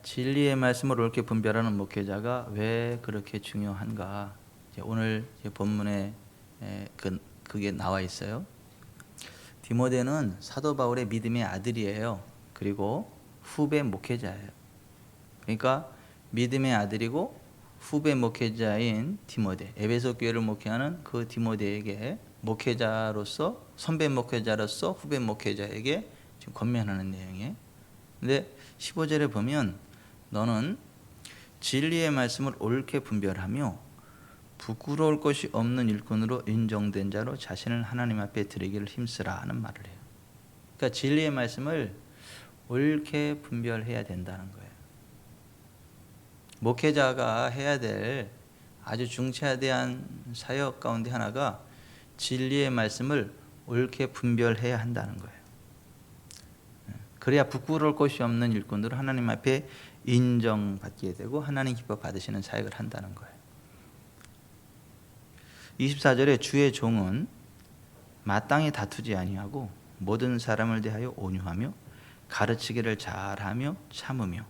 진리의 말씀을 옳게 분별하는 목회자가 왜 그렇게 중요한가? 오늘 본문에 그게 나와 있어요. 디모데는 사도 바울의 믿음의 아들이에요. 그리고 후배 목회자예요. 그러니까 믿음의 아들이고 후배 목회자인 디모데, 에베소 교회를 목회하는 그 디모데에게 목회자로서, 선배 목회자로서 후배 목회자에게 지금 권면하는 내용이에요. 근데 15절에 보면 너는 진리의 말씀을 옳게 분별하며 부끄러울 것이 없는 일꾼으로 인정된 자로 자신을 하나님 앞에 드리기를 힘쓰라 하는 말을 해요. 그러니까 진리의 말씀을 옳게 분별해야 된다는 거예요. 목회자가 해야 될 아주 중차대한 사역 가운데 하나가 진리의 말씀을 옳게 분별해야 한다는 거예요. 그래야 부끄러울 것이 없는 일꾼으로 하나님 앞에 인정받게 되고 하나님 기뻐 받으시는 사역을 한다는 거예요. 24절에 주의 종은 마땅히 다투지 아니하고 모든 사람을 대하여 온유하며 가르치기를 잘하며 참으며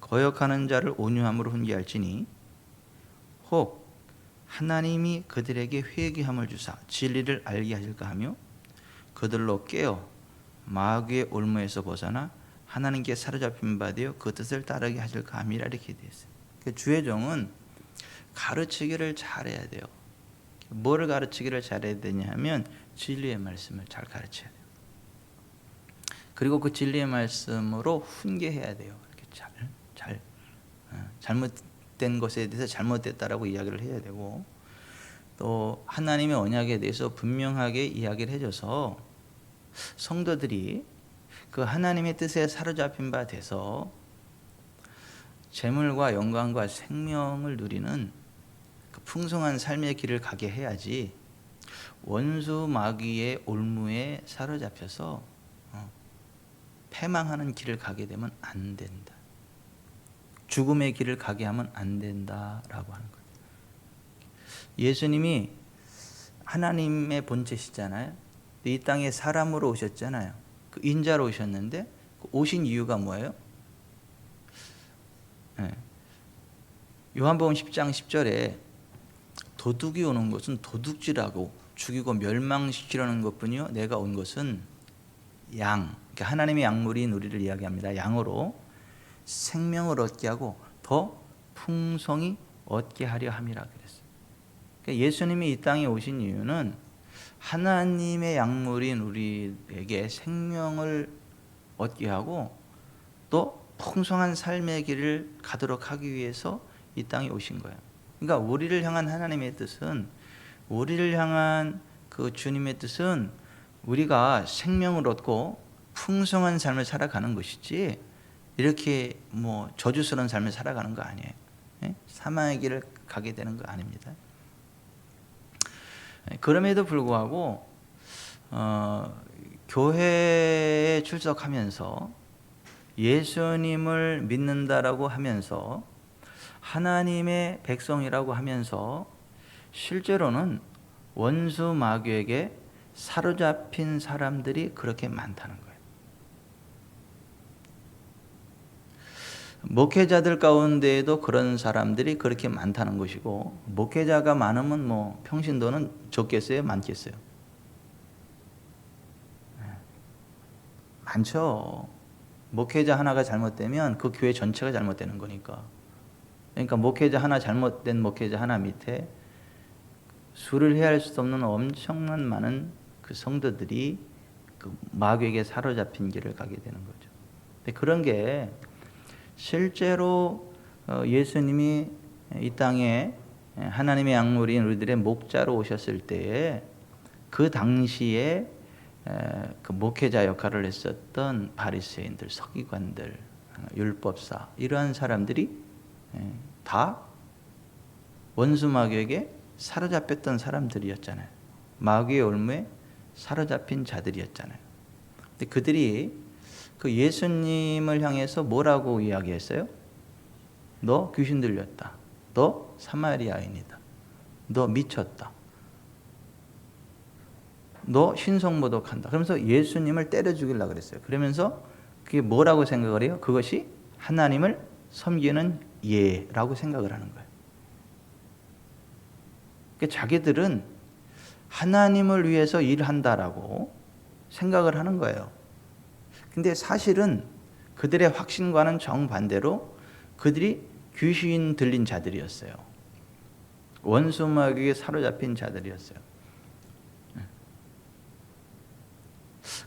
거역하는 자를 온유함으로 훈계할지니 혹 하나님이 그들에게 회개함을 주사 진리를 알게 하실까 하며 그들로 깨어 마귀의 올무에서 벗어나 하나님께 사로잡힌 바 되어 그 뜻을 따르게 하실까 함이라 이렇게 되어 있어요. 주의 종은 가르치기를 잘해야 돼요. 뭐를 가르치기를 잘해야 되냐 하면 진리의 말씀을 잘 가르쳐야 돼요. 그리고 그 진리의 말씀으로 훈계해야 돼요. 이렇게 잘못된 것에 대해서 잘못됐다라고 이야기를 해야 되고, 또 하나님의 언약에 대해서 분명하게 이야기를 해줘서 성도들이 그 하나님의 뜻에 사로잡힌 바 돼서 재물과 영광과 생명을 누리는 그 풍성한 삶의 길을 가게 해야지 원수 마귀의 올무에 사로잡혀서 패망하는 길을 가게 되면 안 된다. 죽음의 길을 가게 하면 안 된다라고 하는 거예요. 예수님이 하나님의 본체시잖아요. 이 땅에 사람으로 오셨잖아요. 그 인자로 오셨는데 오신 이유가 뭐예요? 요한복음 10장 10절에 도둑이 오는 것은 도둑질하고 죽이고 멸망시키려는 것뿐이요 내가 온 것은 양, 그러니까 하나님의 양물인 우리를 이야기합니다. 양으로 생명을 얻게 하고 더 풍성히 얻게 하려 함이라 그랬어요. 그러니까 예수님이 이 땅에 오신 이유는 하나님의 양물인 우리에게 생명을 얻게 하고 또 풍성한 삶의 길을 가도록 하기 위해서 이 땅에 오신 거예요. 그러니까 우리를 향한 하나님의 뜻은, 우리를 향한 그 주님의 뜻은 우리가 생명을 얻고 풍성한 삶을 살아가는 것이지 이렇게 저주스러운 삶을 살아가는 거 아니에요. 사망의 길을 가게 되는 거 아닙니다. 그럼에도 불구하고 교회에 출석하면서 예수님을 믿는다라고 하면서 하나님의 백성이라고 하면서 실제로는 원수 마귀에게 사로잡힌 사람들이 그렇게 많다는 거예요. 목회자들 가운데에도 그런 사람들이 그렇게 많다는 것이고, 목회자가 많으면 평신도는 적겠어요? 많겠어요? 많죠. 목회자 하나가 잘못되면 그 교회 전체가 잘못되는 거니까. 그러니까 목회자 하나, 잘못된 목회자 하나 밑에 수를 헤아릴 수 없는 엄청난 많은 그 성도들이 그 마귀에게 사로잡힌 길을 가게 되는 거죠. 근데 그런 게 실제로 예수님이 이 땅에 하나님의 양물인 우리들의 목자로 오셨을 때에 그 당시에 그 목회자 역할을 했었던 바리새인들, 서기관들, 율법사, 이러한 사람들이 다 원수 마귀에게 사로잡혔던 사람들이었잖아요. 마귀의 올무에 사로잡힌 자들이었잖아요. 근데 그들이 그 예수님을 향해서 뭐라고 이야기했어요? 너 귀신 들렸다. 너 사마리아인이다. 너 미쳤다. 너 신성모독한다. 그러면서 예수님을 때려 죽이려고 그랬어요. 그러면서 그게 뭐라고 생각을 해요? 그것이 하나님을 섬기는 예라고 생각을 하는 거예요. 그러니까 자기들은 하나님을 위해서 일한다라고 생각을 하는 거예요. 근데 사실은 그들의 확신과는 정반대로 그들이 귀신 들린 자들이었어요. 원수 마귀에 사로잡힌 자들이었어요.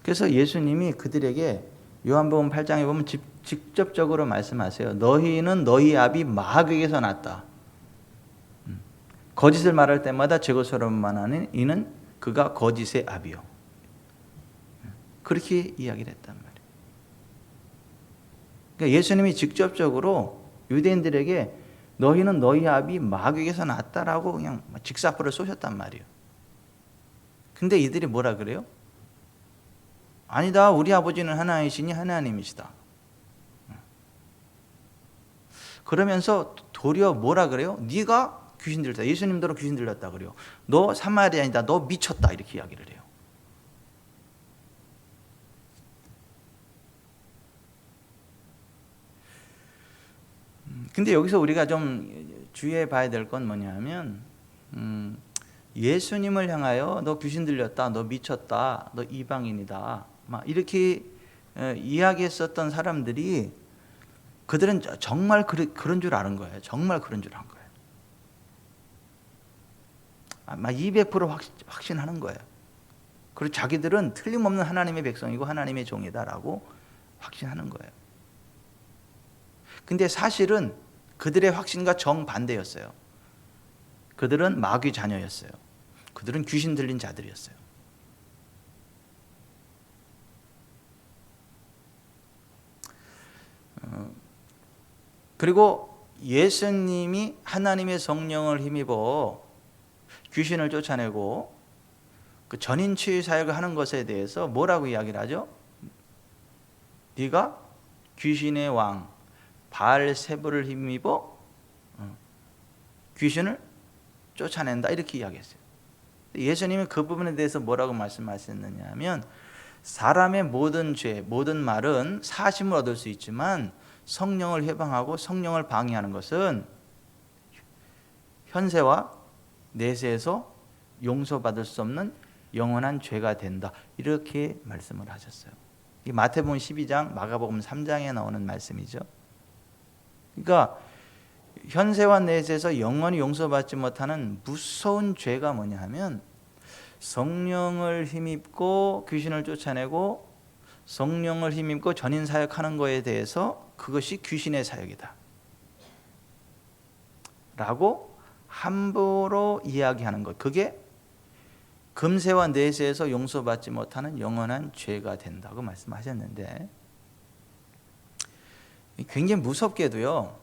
그래서 예수님이 그들에게 요한복음 8장에 보면 직접적으로 말씀하세요. 너희는 너희 아비 마귀에게서 났다. 거짓을 말할 때마다 제거스러움만 하는 이는 그가 거짓의 아비요. 그렇게 이야기를 했단 말이에요. 그러니까 예수님이 직접적으로 유대인들에게 너희는 너희 아비 마귀에게서 났다라고 그냥 직사포를 쏘셨단 말이에요. 근데 이들이 뭐라 그래요? 아니다, 우리 아버지는 하나이시니 하나님이시다. 그러면서 도리어 뭐라 그래요? 네가 귀신 들렸다. 예수님대로 귀신 들렸다 그래요. 너 사마리아인이다. 너 미쳤다. 이렇게 이야기를 해요. 근데 여기서 우리가 좀 주의해 봐야 될 건 뭐냐면 예수님을 향하여 너 귀신 들렸다. 너 미쳤다. 너 이방인이다. 막 이렇게 이야기했었던 사람들이 그들은 정말 그런 줄 아는 거예요. 정말 그런 줄 안 거예요. 아마 200% 확신하는 거예요. 그리고 자기들은 틀림없는 하나님의 백성이고 하나님의 종이다라고 확신하는 거예요. 근데 사실은 그들의 확신과 정반대였어요. 그들은 마귀 자녀였어요. 그들은 귀신 들린 자들이었어요. 그리고 예수님이 하나님의 성령을 힘입어 귀신을 쫓아내고 그 전인 치유 사역을 하는 것에 대해서 뭐라고 이야기를 하죠? 네가 귀신의 왕 바알세불을 힘입어 귀신을 쫓아낸다 이렇게 이야기했어요. 예수님은 그 부분에 대해서 뭐라고 말씀하셨느냐 하면 사람의 모든 죄, 모든 말은 사심을 얻을 수 있지만 성령을 해방하고 성령을 방해하는 것은 현세와 내세에서 용서받을 수 없는 영원한 죄가 된다. 이렇게 말씀을 하셨어요. 이 마태복음 12장, 마가복음 3장에 나오는 말씀이죠. 그러니까 현세와 내세에서 영원히 용서받지 못하는 무서운 죄가 뭐냐 하면 성령을 힘입고 귀신을 쫓아내고 성령을 힘입고 전인 사역하는 거에 대해서 그것이 귀신의 사역이다 라고 함부로 이야기하는 것, 그게 금세와 내세에서 용서받지 못하는 영원한 죄가 된다고 말씀하셨는데 굉장히 무섭게도요,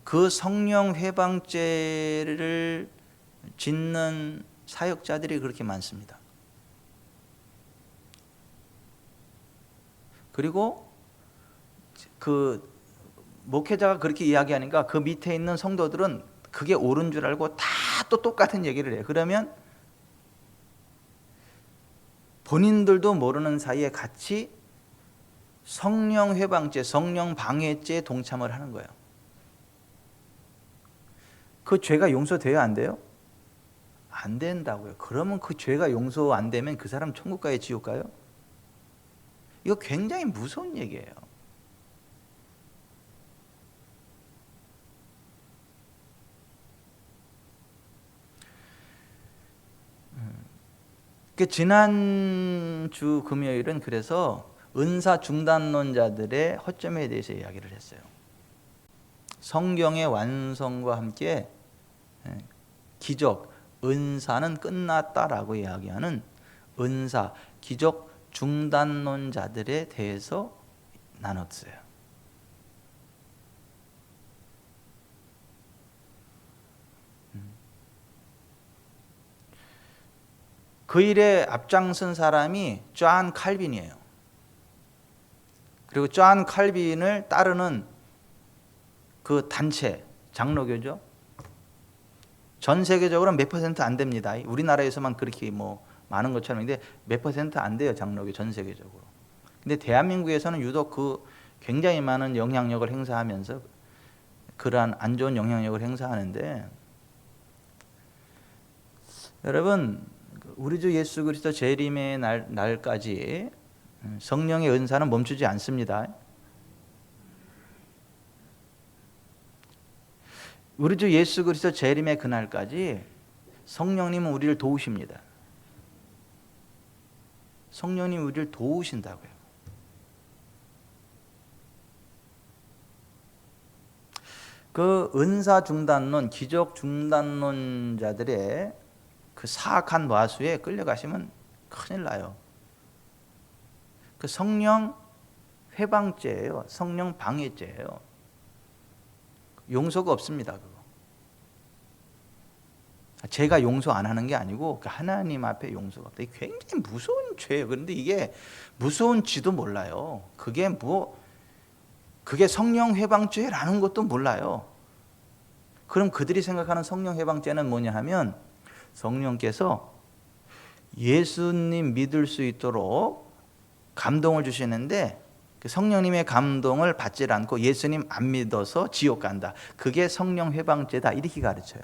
그 성령 회방죄를 짓는 사역자들이 그렇게 많습니다. 그리고 그 목회자가 그렇게 이야기하니까 그 밑에 있는 성도들은 그게 옳은 줄 알고 다 또 똑같은 얘기를 해요. 그러면 본인들도 모르는 사이에 같이 성령 회방죄, 성령 방해죄에 동참을 하는 거예요. 그 죄가 용서돼요, 안 돼요? 안 된다고요. 그러면 그 죄가 용서 안 되면 그 사람 천국 가요, 지옥 가요? 이거 굉장히 무서운 얘기예요. 지난주 금요일은 그래서 은사 중단론자들의 허점에 대해서 이야기를 했어요. 성경의 완성과 함께 기적, 은사는 끝났다라고 이야기하는 은사, 기적 중단론자들에 대해서 나눴어요. 그 일에 앞장선 사람이 존 칼빈이에요. 그리고 존 칼빈을 따르는 그 단체, 장로교죠. 전 세계적으로 몇 퍼센트 안 됩니다. 우리나라에서만 그렇게 뭐 많은 것처럼. 근데 몇 퍼센트 안 돼요, 장로교 전 세계적으로. 근데 대한민국에서는 유독 그 굉장히 많은 영향력을 행사하면서 그러한 안 좋은 영향력을 행사하는데, 여러분 우리 주 예수 그리스도 재림의 날까지 성령의 은사는 멈추지 않습니다. 우리 주 예수 그리스도 재림의 그날까지 성령님은 우리를 도우십니다. 성령님이 우리를 도우신다고요. 그 은사 중단론, 기적 중단론자들의 그 사악한 와수에 끌려가시면 큰일 나요. 그 성령 회방죄예요. 성령 방해죄예요. 용서가 없습니다. 그거. 제가 용서 안 하는 게 아니고 하나님 앞에 용서가 없다. 이게 굉장히 무서운 죄예요. 그런데 이게 무서운지도 몰라요. 그게 성령 회방죄라는 것도 몰라요. 그럼 그들이 생각하는 성령 회방죄는 뭐냐 하면, 성령께서 예수님 믿을 수 있도록 감동을 주시는데 그 성령님의 감동을 받지 않고 예수님 안 믿어서 지옥 간다. 그게 성령 회방죄다. 이렇게 가르쳐요.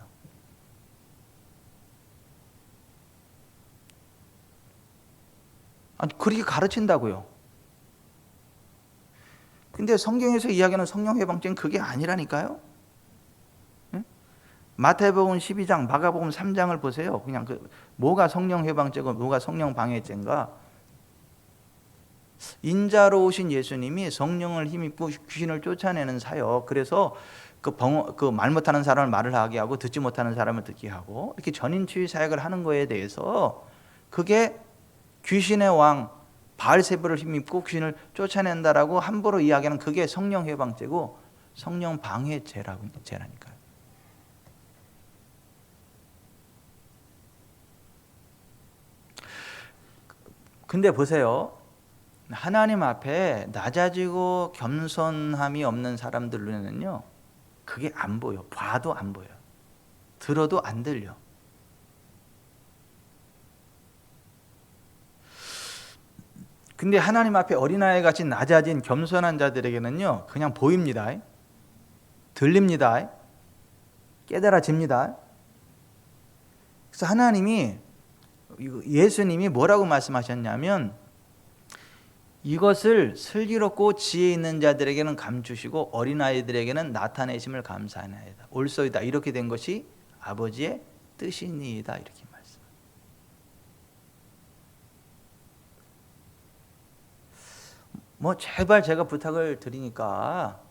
아니, 그렇게 가르친다고요. 근데 성경에서 이야기하는 성령 회방죄는 그게 아니라니까요. 응? 마태복음 12장, 마가복음 3장을 보세요. 그냥 뭐가 성령 회방죄고 뭐가 성령 방해죄인가? 인자로 오신 예수님이 성령을 힘입고 귀신을 쫓아내는 사역. 그래서 그 말 못하는 사람을 말을 하게 하고 듣지 못하는 사람을 듣게 하고 이렇게 전인치유 사역을 하는 거에 대해서, 그게 귀신의 왕 바알세불을 힘입고 귀신을 쫓아낸다라고 함부로 이야기하는 그게 성령 회방죄고 성령 방해죄라니까요. 근데 보세요. 하나님 앞에 낮아지고 겸손함이 없는 사람들 눈에는요, 그게 안 보여. 봐도 안 보여. 들어도 안 들려. 근데 하나님 앞에 어린아이 같이 낮아진 겸손한 자들에게는요, 그냥 보입니다. 들립니다. 깨달아집니다. 그래서 예수님이 뭐라고 말씀하셨냐면, 이것을 슬기롭고 지혜 있는 자들에게는 감추시고 어린아이들에게는 나타내심을 감사하나이다. 옳소이다. 이렇게 된 것이 아버지의 뜻이니이다. 이렇게 말씀. 제발 제가 부탁을 드리니까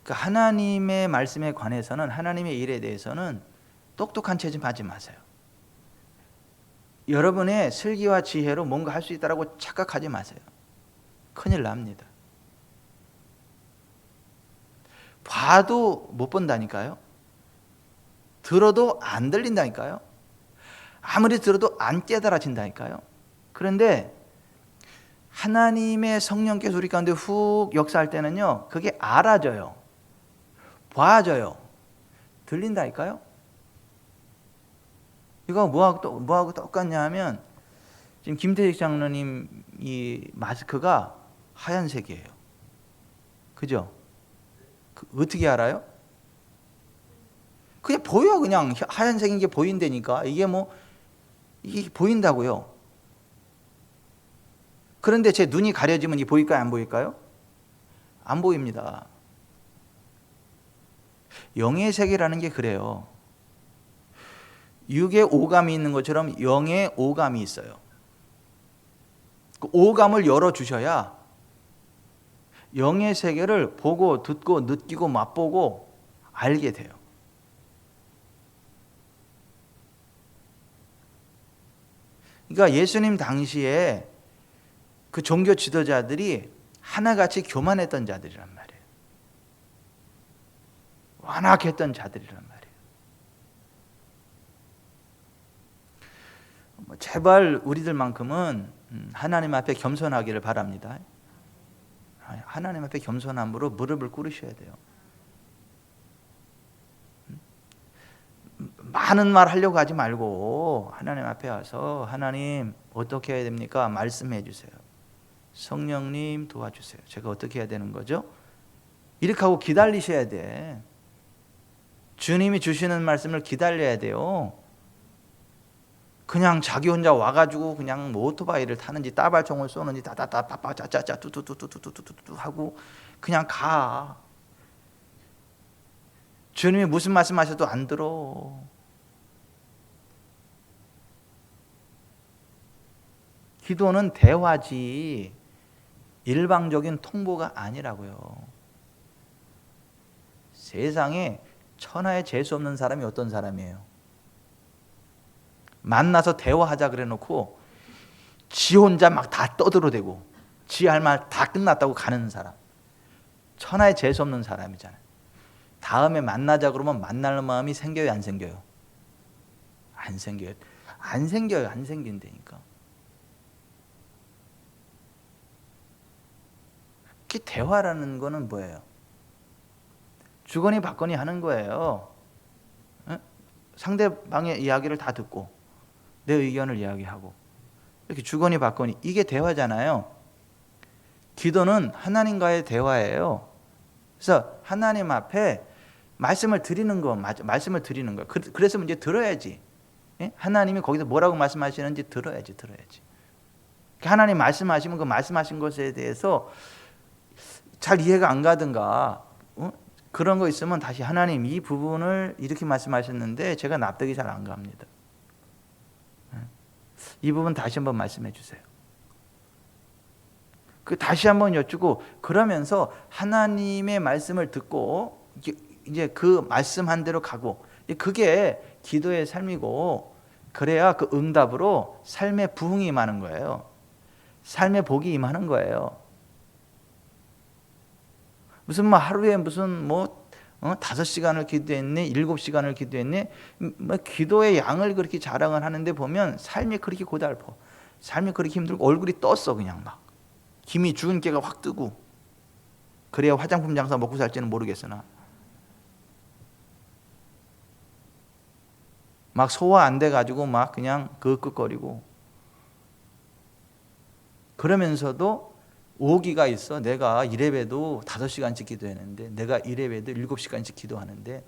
하나님의 말씀에 관해서는, 하나님의 일에 대해서는 똑똑한 채 좀 하지 마세요. 여러분의 슬기와 지혜로 뭔가 할 수 있다고 착각하지 마세요. 큰일 납니다. 봐도 못 본다니까요. 들어도 안 들린다니까요. 아무리 들어도 안 깨달아진다니까요. 그런데 하나님의 성령께서 우리 가운데 훅 역사할 때는요, 그게 알아져요. 봐져요. 들린다니까요. 이거 뭐하고 똑같냐 하면, 지금 김태식 장로님 이 마스크가 하얀색이에요. 그죠? 어떻게 알아요? 그게 보여. 그냥 하얀색인 게 보인다니까. 이게 보인다고요. 그런데 제 눈이 가려지면 이 보일까요? 안 보일까요? 안 보입니다. 영의 세계라는 게 그래요. 육의 오감이 있는 것처럼 영의 오감이 있어요. 그 오감을 열어주셔야 영의 세계를 보고 듣고 느끼고 맛보고 알게 돼요. 그러니까 예수님 당시에 그 종교 지도자들이 하나같이 교만했던 자들이란 말이에요. 완악했던 자들이란 말이에요. 제발 우리들만큼은 하나님 앞에 겸손하기를 바랍니다. 하나님 앞에 겸손함으로 무릎을 꿇으셔야 돼요. 많은 말 하려고 하지 말고 하나님 앞에 와서, 하나님 어떻게 해야 됩니까? 말씀해 주세요. 성령님 도와주세요. 제가 어떻게 해야 되는 거죠? 이렇게 하고 기다리셔야 돼. 주님이 주시는 말씀을 기다려야 돼요. 그냥 자기 혼자 와가지고 그냥 뭐 오토바이를 타는지 따발총을 쏘는지 따따따 빠빠 짜짜짜 뚜뚜뚜뚜뚜뚜뚜 하고 그냥 가. 주님이 무슨 말씀하셔도 안 들어. 기도는 대화지 일방적인 통보가 아니라고요. 세상에 천하에 재수 없는 사람이 어떤 사람이에요? 만나서 대화하자 그래 놓고 지 혼자 막 다 떠들어대고 지 할 말 다 끝났다고 가는 사람. 천하에 재수 없는 사람이잖아요. 다음에 만나자 그러면 만날 마음이 생겨요, 안 생겨요? 안 생겨요. 안 생겨요, 안 생긴다니까. 그 대화라는 거는 뭐예요? 주거니 받거니 하는 거예요. 상대방의 이야기를 다 듣고 내 의견을 이야기하고 이렇게 주거니 받거니, 이게 대화잖아요. 기도는 하나님과의 대화예요. 그래서 하나님 앞에 말씀을 드리는 거, 말씀을 드리는 거. 그래서 이제 들어야지. 하나님이 거기서 뭐라고 말씀하시는지 들어야지. 하나님 말씀하시면 그 말씀하신 것에 대해서 잘 이해가 안 가든가 그런 거 있으면 다시 하나님 이 부분을 이렇게 말씀하셨는데 제가 납득이 잘 안 갑니다. 이 부분 다시 한번 말씀해 주세요. 그 다시 한번 여쭈고 그러면서 하나님의 말씀을 듣고 이제 그 말씀한 대로 가고, 그게 기도의 삶이고, 그래야 그 응답으로 삶의 부흥이 임하는 거예요. 삶의 복이 임하는 거예요. 무슨 뭐 하루에 무슨 뭐 5시간을 기도했네, 7시간을 기도했네, 뭐 기도의 양을 그렇게 자랑을 하는데 보면 삶이 그렇게 고달퍼, 삶이 그렇게 힘들고 얼굴이 떴어. 그냥 막 김이 죽은 깨가 확 뜨고. 그래야 화장품 장사 먹고 살지는 모르겠으나 막 소화 안 돼가지고 막 그냥 끄끄거리고. 그러면서도 오기가 있어. 내가 이래봬도 5시간씩 기도했는데, 내가 이래봬도 7시간씩 기도하는데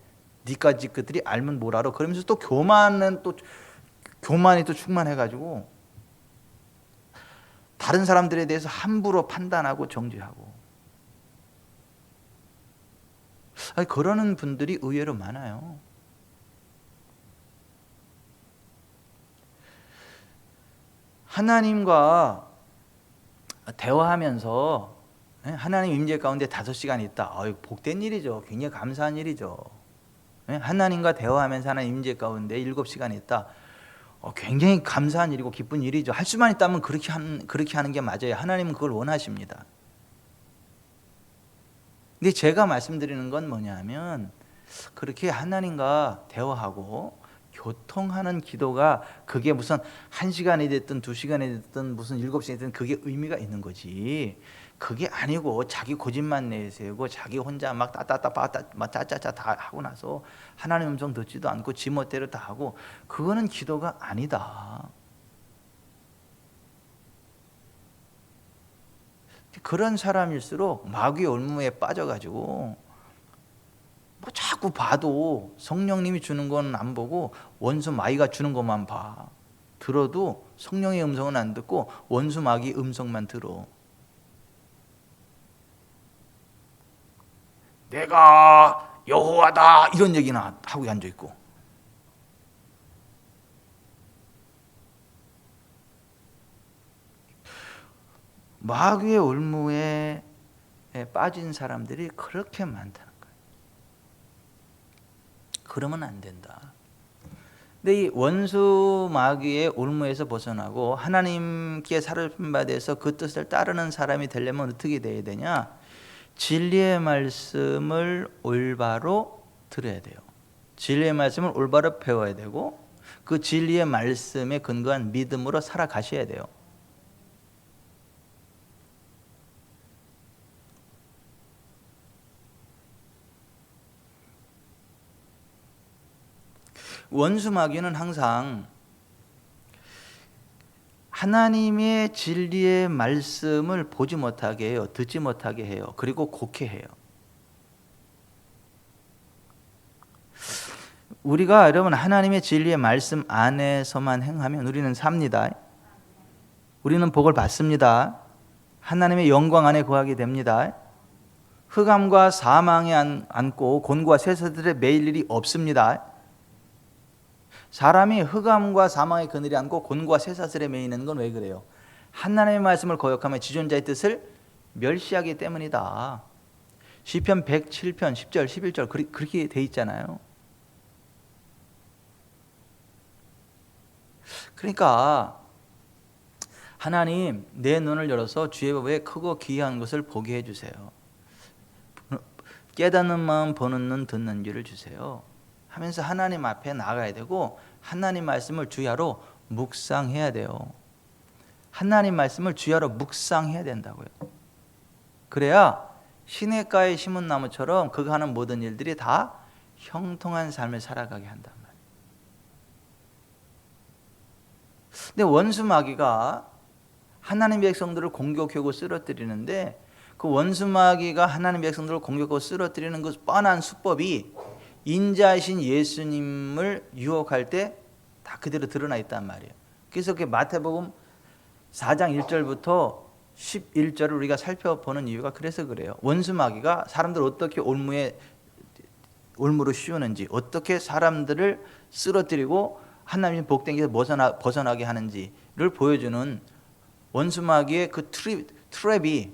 니까지 그들이 알면 뭘 알아. 그러면서 또 교만이 또 충만해가지고 다른 사람들에 대해서 함부로 판단하고 정죄하고. 그러는 분들이 의외로 많아요. 하나님과 대화하면서 하나님 임재 가운데 5시간 있다. 복된 일이죠. 굉장히 감사한 일이죠. 하나님과 대화하면서 하나님 임재 가운데 7시간 있다. 굉장히 감사한 일이고 기쁜 일이죠. 할 수만 있다면 그렇게 하는 게 맞아요. 하나님은 그걸 원하십니다. 근데 제가 말씀드리는 건 뭐냐면, 그렇게 하나님과 대화하고 교통하는 기도가 그게 무슨 1시간이 됐든 2시간이 됐든 무슨 7시간이 됐든 그게 의미가 있는 거지. 그게 아니고 자기 고집만 내세우고 자기 혼자 막 짜짜짜 다 하고 나서 하나님 음성 듣지도 않고 지멋대로 다 하고, 그거는 기도가 아니다. 그런 사람일수록 마귀의 올무에 빠져가지고 뭐 자꾸 봐도 성령님이 주는 건 안 보고 원수 마귀가 주는 것만 봐. 들어도 성령의 음성은 안 듣고 원수 마귀 음성만 들어. 내가 여호와다 이런 얘기나 하고 앉아 있고. 마귀의 올무에 빠진 사람들이 그렇게 많다는 거예요. 그러면 안 된다. 근데 이 원수 마귀의 올무에서 벗어나고 하나님께 사로잡힌 바 돼서 그 뜻을 따르는 사람이 되려면 어떻게 돼야 되냐? 진리의 말씀을 올바로 들어야 돼요. 진리의 말씀을 올바로 배워야 되고, 그 진리의 말씀에 근거한 믿음으로 살아가셔야 돼요. 원수 마귀는 항상 하나님의 진리의 말씀을 보지 못하게 해요. 듣지 못하게 해요. 그리고 곡해해요. 우리가 여러분 하나님의 진리의 말씀 안에서만 행하면 우리는 삽니다. 우리는 복을 받습니다. 하나님의 영광 안에 거하게 됩니다. 흑암과 사망에 앉고 곤고와 쇠사슬에 매일 일이 없습니다. 사람이 흑암과 사망의 그늘에 앉고 곤고와 쇠사슬에 매이는 건 왜 그래요? 하나님의 말씀을 거역하며 지존자의 뜻을 멸시하기 때문이다. 시편 107편 10절 11절 그렇게 돼 있잖아요. 그러니까 하나님 내 눈을 열어서 주의 법에 크고 귀한 것을 보게 해주세요. 깨닫는 마음 보는 눈 듣는 귀를 주세요 하면서 하나님 앞에 나가야 되고 하나님 말씀을 주야로 묵상해야 돼요. 하나님 말씀을 주야로 묵상해야 된다고요. 그래야 시냇가에 심은 나무처럼 그가 하는 모든 일들이 다 형통한 삶을 살아가게 한단 말이에요. 근데 원수 마귀가 하나님 백성들을 공격하고 쓰러뜨리는데 그 원수 마귀가 하나님 백성들을 공격하고 쓰러뜨리는 그 뻔한 수법이 인자이신 예수님을 유혹할 때 다 그대로 드러나 있단 말이에요. 그래서 그 마태복음 4장 1절부터 11절을 우리가 살펴보는 이유가 그래서 그래요. 원수 마귀가 사람들을 어떻게 올무로 씌우는지, 어떻게 사람들을 쓰러뜨리고 하나님의 복된 길에서 벗어나게 하는지를 보여주는 원수 마귀의 그 트랩이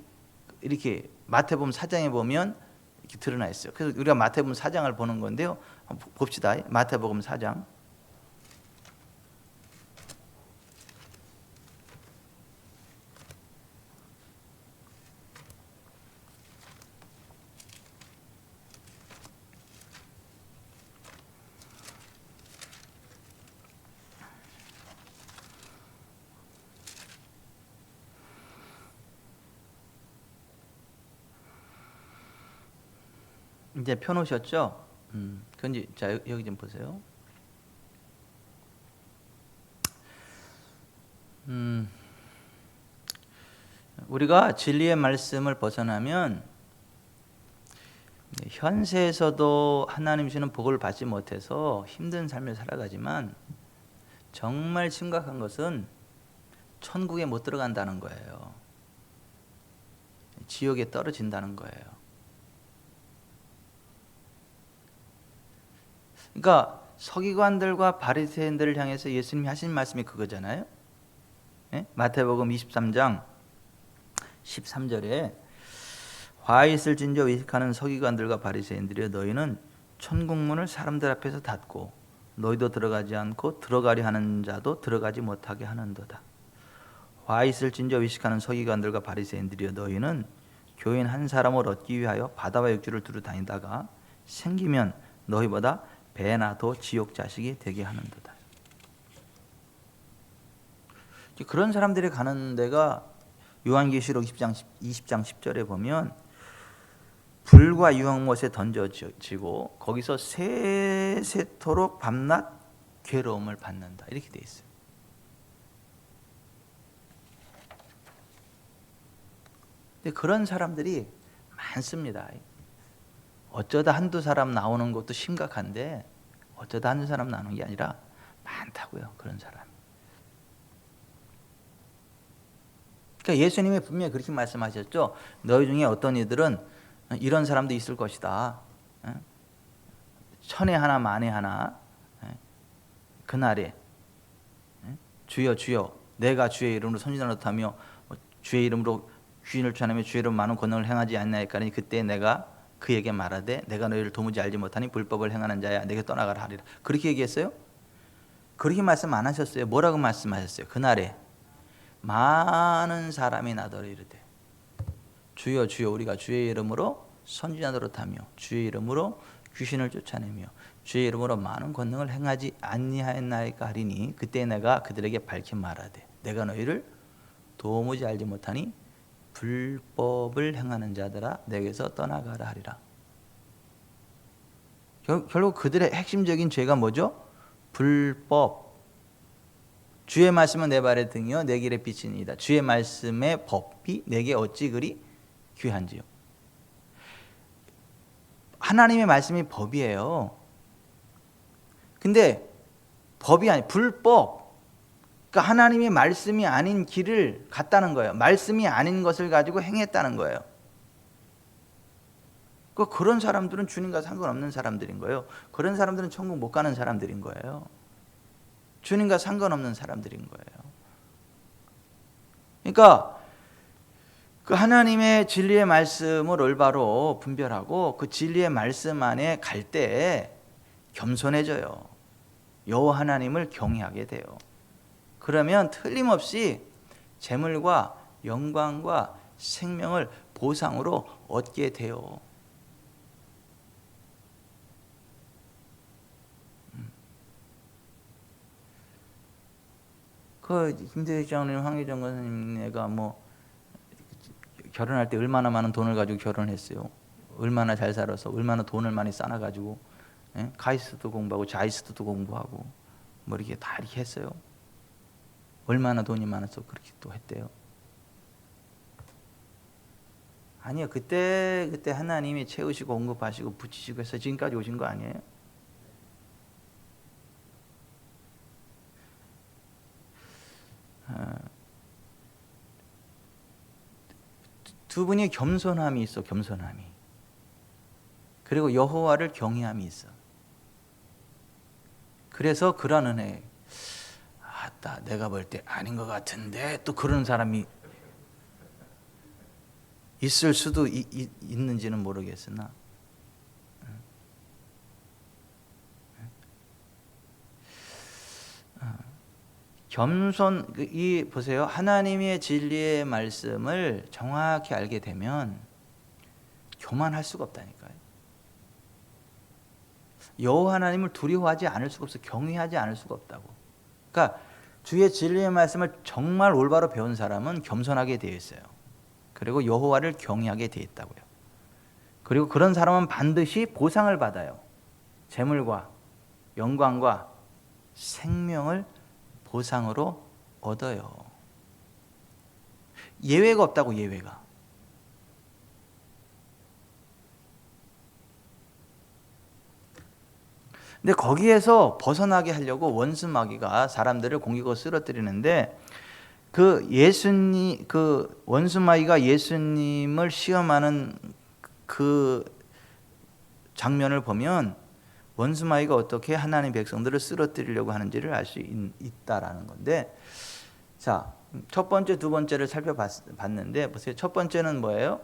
이렇게 마태복음 4장에 보면 이렇게 드러나 있어요. 그래서 우리가 마태복음 4장을 보는 건데요. 한번 봅시다. 마태복음 4장. 이제 펴놓으셨죠? 그런지 자 여기 좀 보세요. 우리가 진리의 말씀을 벗어나면 현세에서도 하나님 주시는 복을 받지 못해서 힘든 삶을 살아가지만 정말 심각한 것은 천국에 못 들어간다는 거예요. 지옥에 떨어진다는 거예요. 그러니까 서기관들과 바리새인들을 향해서 예수님이 하신 말씀이 그거잖아요. 예? 마태복음 23장 13절에 화 있을 진저 의식하는 서기관들과 바리새인들이여 너희는 천국문을 사람들 앞에서 닫고 너희도 들어가지 않고 들어가려 하는 자도 들어가지 못하게 하는도다. 화 있을 진저 의식하는 서기관들과 바리새인들이여 너희는 교인 한 사람을 얻기 위하여 바다와 육지를 두루 다니다가 생기면 너희보다 배나 더 지옥 자식이 되게 하는도다. 그런 사람들이 가는 데가 요한계시록 20장 10절에 보면 불과 유황못에 던져지고 거기서 세세토록 밤낮 괴로움을 받는다 이렇게 돼 있어요. 근데 그런 사람들이 많습니다. 어쩌다 한두 사람 나오는 것도 심각한데 어쩌다 한두 사람 나오는 게 아니라 많다고요. 그런 사람. 그러니까 예수님이 분명히 그렇게 말씀하셨죠. 너희 중에 어떤 이들은 이런 사람도 있을 것이다. 천에 하나 만에 하나 그날에 주여 주여 내가 주의 이름으로 선지자를 하며 주의 이름으로 귀인을 추하며 주의 이름으로 많은 권능을 행하지 않나이까니 그때 내가 그에게 말하되 내가 너희를 도무지 알지 못하니 불법을 행하는 자야 내게 떠나가라 하리라. 그렇게 얘기했어요? 그렇게 말씀 안 하셨어요. 뭐라고 말씀하셨어요? 그날에 많은 사람이 나더러 이르되 주여 주여 우리가 주의 이름으로 선지자 노릇하며 주의 이름으로 귀신을 쫓아내며 주의 이름으로 많은 권능을 행하지 아니하였나이까 하리니 그때 내가 그들에게 밝히 말하되 내가 너희를 도무지 알지 못하니 불법을 행하는 자들아 내게서 떠나가라 하리라. 결국 그들의 핵심적인 죄가 뭐죠? 불법, 주의 말씀은 내 발의 등이요 내 길의 빛이니이다. 주의 말씀의 법이 내게 어찌 그리 귀한지요. 하나님의 말씀이 법이에요. 근데 법이 아니 불법. 그러니까 하나님의 말씀이 아닌 길을 갔다는 거예요. 말씀이 아닌 것을 가지고 행했다는 거예요. 그런 사람들은 주님과 상관없는 사람들인 거예요. 그런 사람들은 천국 못 가는 사람들인 거예요. 주님과 상관없는 사람들인 거예요. 그러니까 그 하나님의 진리의 말씀을 올바로 분별하고 그 진리의 말씀 안에 갈 때 겸손해져요. 여호와 하나님을 경외하게 돼요. 그러면 틀림없이 재물과 영광과 생명을 보상으로 얻게 돼요. 그 김대장님, 황희정 권사님네가 뭐 결혼할 때 얼마나 많은 돈을 가지고 결혼했어요. 얼마나 잘 살아서 얼마나 돈을 많이 쌓아가지고 가이스트도 공부하고 자이스트도 공부하고 뭐 이렇게 다 이렇게 했어요. 얼마나 돈이 많아서 그렇게 또 했대요. 아니요, 그때 하나님이 채우시고 공급하시고 붙이시고 해서 지금까지 오신 거 아니에요? 두 분이 겸손함이 있어. 겸손함이. 그리고 여호와를 경외함이 있어. 그래서 그런 은혜. 아따, 내가 볼 때 아닌 것 같은데 또 그런 사람이 있을 수도 있는지는 모르겠으나 겸손, 이 보세요. 하나님의 진리의 말씀을 정확히 알게 되면 교만할 수가 없다니까요. 여호와 하나님을 두려워하지 않을 수가 없어. 경외하지 않을 수가 없다고. 그러니까 주의 진리의 말씀을 정말 올바로 배운 사람은 겸손하게 되어 있어요. 그리고 여호와를 경외하게 되어 있다고요. 그리고 그런 사람은 반드시 보상을 받아요. 재물과 영광과 생명을 보상으로 얻어요. 예외가 없다고. 예외가. 근데 거기에서 벗어나게 하려고 원수 마귀가 사람들을 공격으로 쓰러뜨리는데 그 원수 마귀가 예수님을 시험하는 그 장면을 보면 원수 마귀가 어떻게 하나님 백성들을 쓰러뜨리려고 하는지를 알 수 있다라는 건데, 자, 첫 번째, 두 번째를 살펴봤는데 보세요. 첫 번째는 뭐예요?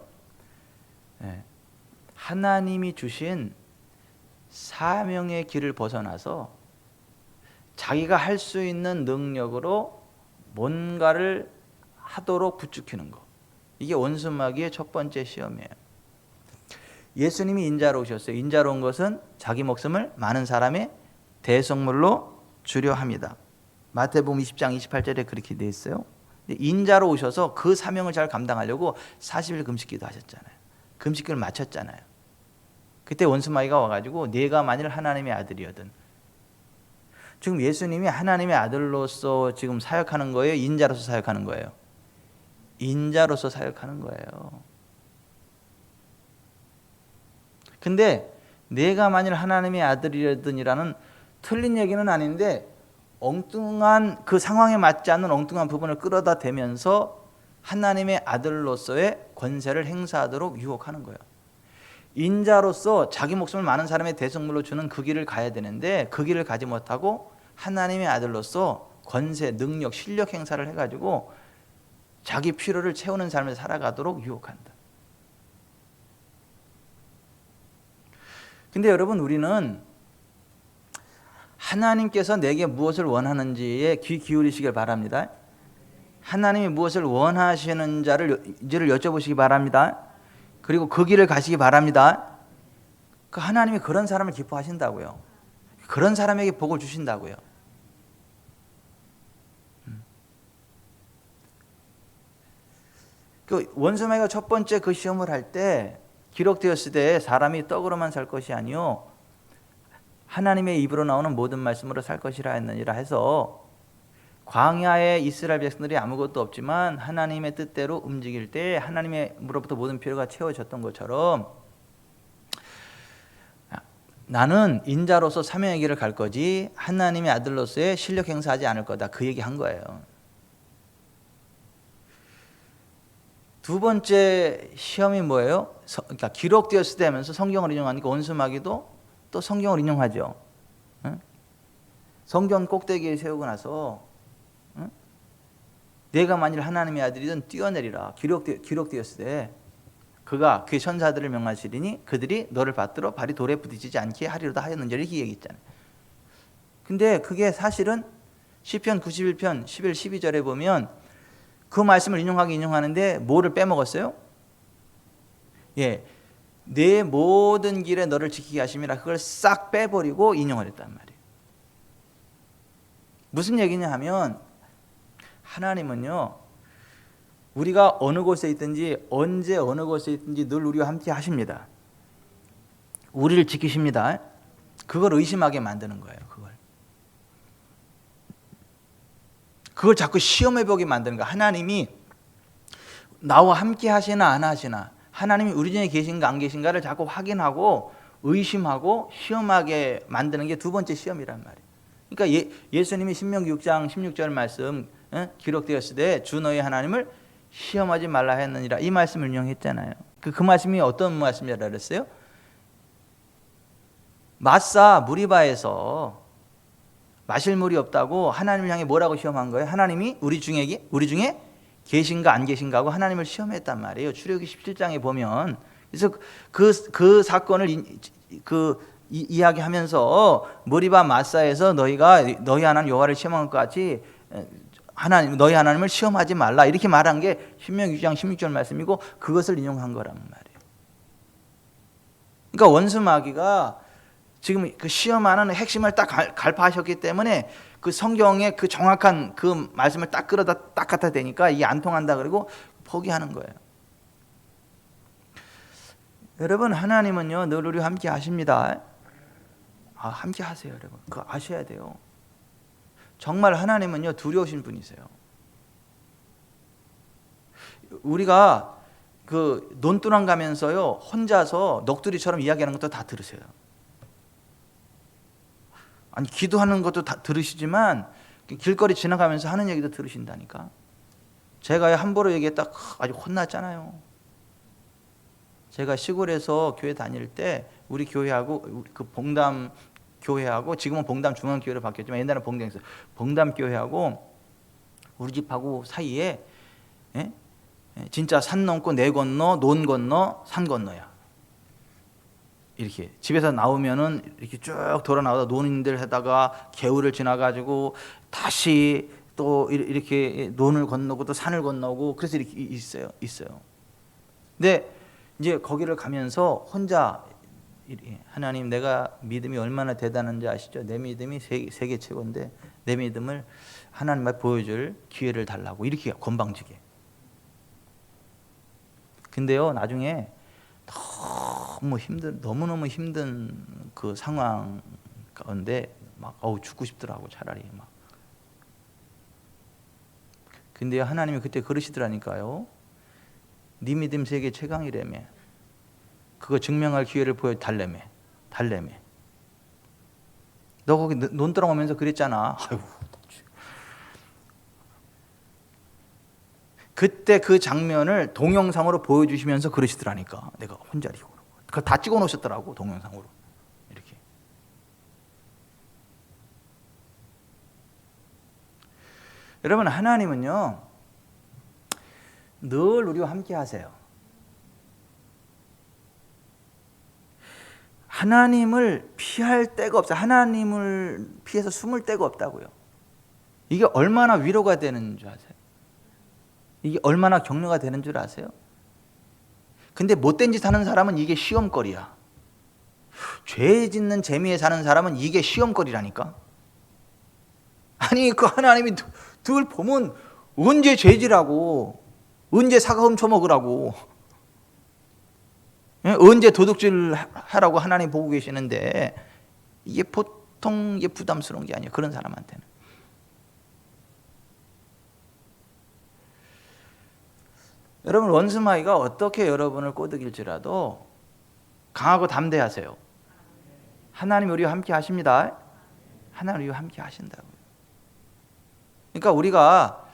하나님이 주신 사명의 길을 벗어나서 자기가 할 수 있는 능력으로 뭔가를 하도록 부추기는 거. 이게 원수 마귀의 첫 번째 시험이에요. 예수님이 인자로 오셨어요. 인자로 온 것은 자기 목숨을 많은 사람의 대속물로 주려 합니다. 마태복음 20장 28절에 그렇게 돼 있어요. 인자로 오셔서 그 사명을 잘 감당하려고 40일 금식기도 하셨잖아요. 금식기를 마쳤잖아요. 그때 원수 마귀가 와가지고 네가 만일 하나님의 아들이거든. 지금 예수님이 하나님의 아들로서 지금 사역하는 거예요? 인자로서 사역하는 거예요? 인자로서 사역하는 거예요. 근데 내가 만일 하나님의 아들이라든이라는 틀린 얘기는 아닌데 엉뚱한 그 상황에 맞지 않는 엉뚱한 부분을 끌어다 대면서 하나님의 아들로서의 권세를 행사하도록 유혹하는 거예요. 인자로서 자기 목숨을 많은 사람의 대속물로 주는 그 길을 가야 되는데 그 길을 가지 못하고 하나님의 아들로서 권세, 능력, 실력 행사를 해가지고 자기 필요를 채우는 삶을 살아가도록 유혹한다. 근데 여러분, 우리는 하나님께서 내게 무엇을 원하는지에 귀 기울이시길 바랍니다. 하나님이 무엇을 원하시는지를 여쭤보시기 바랍니다. 그리고 그 길을 가시기 바랍니다. 그 하나님이 그런 사람을 기뻐하신다고요. 그런 사람에게 복을 주신다고요. 그 원수 마귀가 첫 번째 그 시험을 할 때 기록되었을 때 사람이 떡으로만 살 것이 아니요 하나님의 입으로 나오는 모든 말씀으로 살 것이라 했느니라 해서 광야의 이스라엘 백성들이 아무것도 없지만 하나님의 뜻대로 움직일 때 하나님으로부터 모든 필요가 채워졌던 것처럼 나는 인자로서 사명의 길을 갈 거지 하나님의 아들로서의 실력 행사하지 않을 거다. 그 얘기한 거예요. 두 번째 시험이 뭐예요? 그러니까 기록되었을 때 하면서 성경을 인용하니까 원수마귀도 또 성경을 인용하죠. 성경 꼭대기에 세우고 나서 내가 만일 하나님의 아들이든 뛰어내리라. 기록되었을 때 그가 그 천사들을 명하시리니 그들이 너를 받들어 발이 돌에 부딪히지 않게 하리로다 하였는지 이렇게 얘기했잖아요. 근데 그게 사실은 시편 91편 11, 12절에 보면 그 말씀을 인용하는데 뭐를 빼먹었어요? 예, 내 모든 길에 너를 지키게 하심이라 그걸 싹 빼버리고 인용을 했단 말이에요. 무슨 얘기냐 하면 하나님은요 우리가 어느 곳에 있든지 언제 어느 곳에 있든지 늘 우리와 함께 하십니다. 우리를 지키십니다. 그걸 의심하게 만드는 거예요. 그걸 자꾸 시험해보게 만드는 거예요. 하나님이 나와 함께 하시나 안 하시나, 하나님이 우리 중에 계신가 안 계신가를 자꾸 확인하고 의심하고 시험하게 만드는 게 두 번째 시험이란 말이에요. 그러니까 예수님이 신명기 6장 16절 말씀 기록되었을 때 주 너희 하나님을 시험하지 말라 했느니라 이 말씀을 인용했잖아요. 그 말씀이 어떤 말씀이라 그랬어요? 마사 무리바에서 마실 물이 없다고 하나님을 향해 뭐라고 시험한 거예요? 하나님이 우리 중에 계신가 안 계신가 하고 하나님을 시험했단 말이에요. 출애굽기 17장에 보면. 그래서 그 사건을 이야기하면서 무리바 마사에서 너희 하나님 여호와를 시험한 것 같이 너희 하나님을 시험하지 말라 이렇게 말한 게 신명기 6장 16절 말씀이고 그것을 인용한 거란 말이에요. 그러니까 원수 마귀가 지금 그 시험하는 핵심을 딱 갈파하셨기 때문에 그 성경의 그 정확한 그 말씀을 딱 끌어다 딱 갖다 대니까 이게 안 통한다 그리고 포기하는 거예요. 여러분 하나님은요 늘 우리와 함께 하십니다. 함께 하세요 여러분. 그거 아셔야 돼요. 정말 하나님은요 두려우신 분이세요. 우리가 그 논두렁 가면서요 혼자서 넋두리처럼 이야기하는 것도 다 들으세요. 아니 기도하는 것도 다 들으시지만 길거리 지나가면서 하는 얘기도 들으신다니까. 제가 함부로 얘기했다 아주 혼났잖아요. 제가 시골에서 교회 다닐 때 우리 교회하고 그 봉담 교회하고 지금은 봉담 중앙교회로 바뀌었지만 옛날에는 봉담이었어요. 봉담 교회하고 우리 집하고 사이에 진짜 산 넘고 내 건너 논 건너 산 건너야. 이렇게 집에서 나오면은 이렇게 쭉 돌아 나오다 논인들 하다가 개울을 지나가지고 다시 또 이렇게 논을 건너고 또 산을 건너고 그래서 이렇게 있어요. 근데 이제 거기를 가면서 혼자 하나님 내가 믿음이 얼마나 대단한지 아시죠? 내 믿음이 세계 최고인데 내 믿음을 하나님 앞에 보여줄 기회를 달라고 이렇게 건방지게. 근데요 나중에 너무너무 힘든 그 상황 가운데 막 죽고 싶더라고 차라리 막. 근데요 하나님이 그때 그러시더라니까요. 네 믿음 세계 최강이라며. 그거 증명할 기회를 달래매. 너 거기 논두렁 오면서 그랬잖아. 아이고. 그때 그 장면을 동영상으로 보여주시면서 그러시더라니까. 내가 혼자 이거. 그거 다 찍어 놓으셨더라고 동영상으로. 이렇게. 여러분 하나님은요 늘 우리와 함께 하세요. 하나님을 피할 데가 없어요. 하나님을 피해서 숨을 데가 없다고요. 이게 얼마나 위로가 되는 줄 아세요? 이게 얼마나 격려가 되는 줄 아세요? 근데 못된 짓 하는 사람은 이게 시험거리야. 죄 짓는 재미에 사는 사람은 이게 시험거리라니까. 아니 그 하나님이 늘 보면 언제 죄지라고, 언제 사과 훔쳐먹으라고, 언제 도둑질 하라고 하나님 보고 계시는데 이게 보통 부담스러운 게 아니에요. 그런 사람한테는. 여러분 원수마귀가 어떻게 여러분을 꼬드길지라도 강하고 담대하세요. 하나님 우리와 함께 하십니다. 하나님 우리와 함께 하신다고요. 그러니까 우리가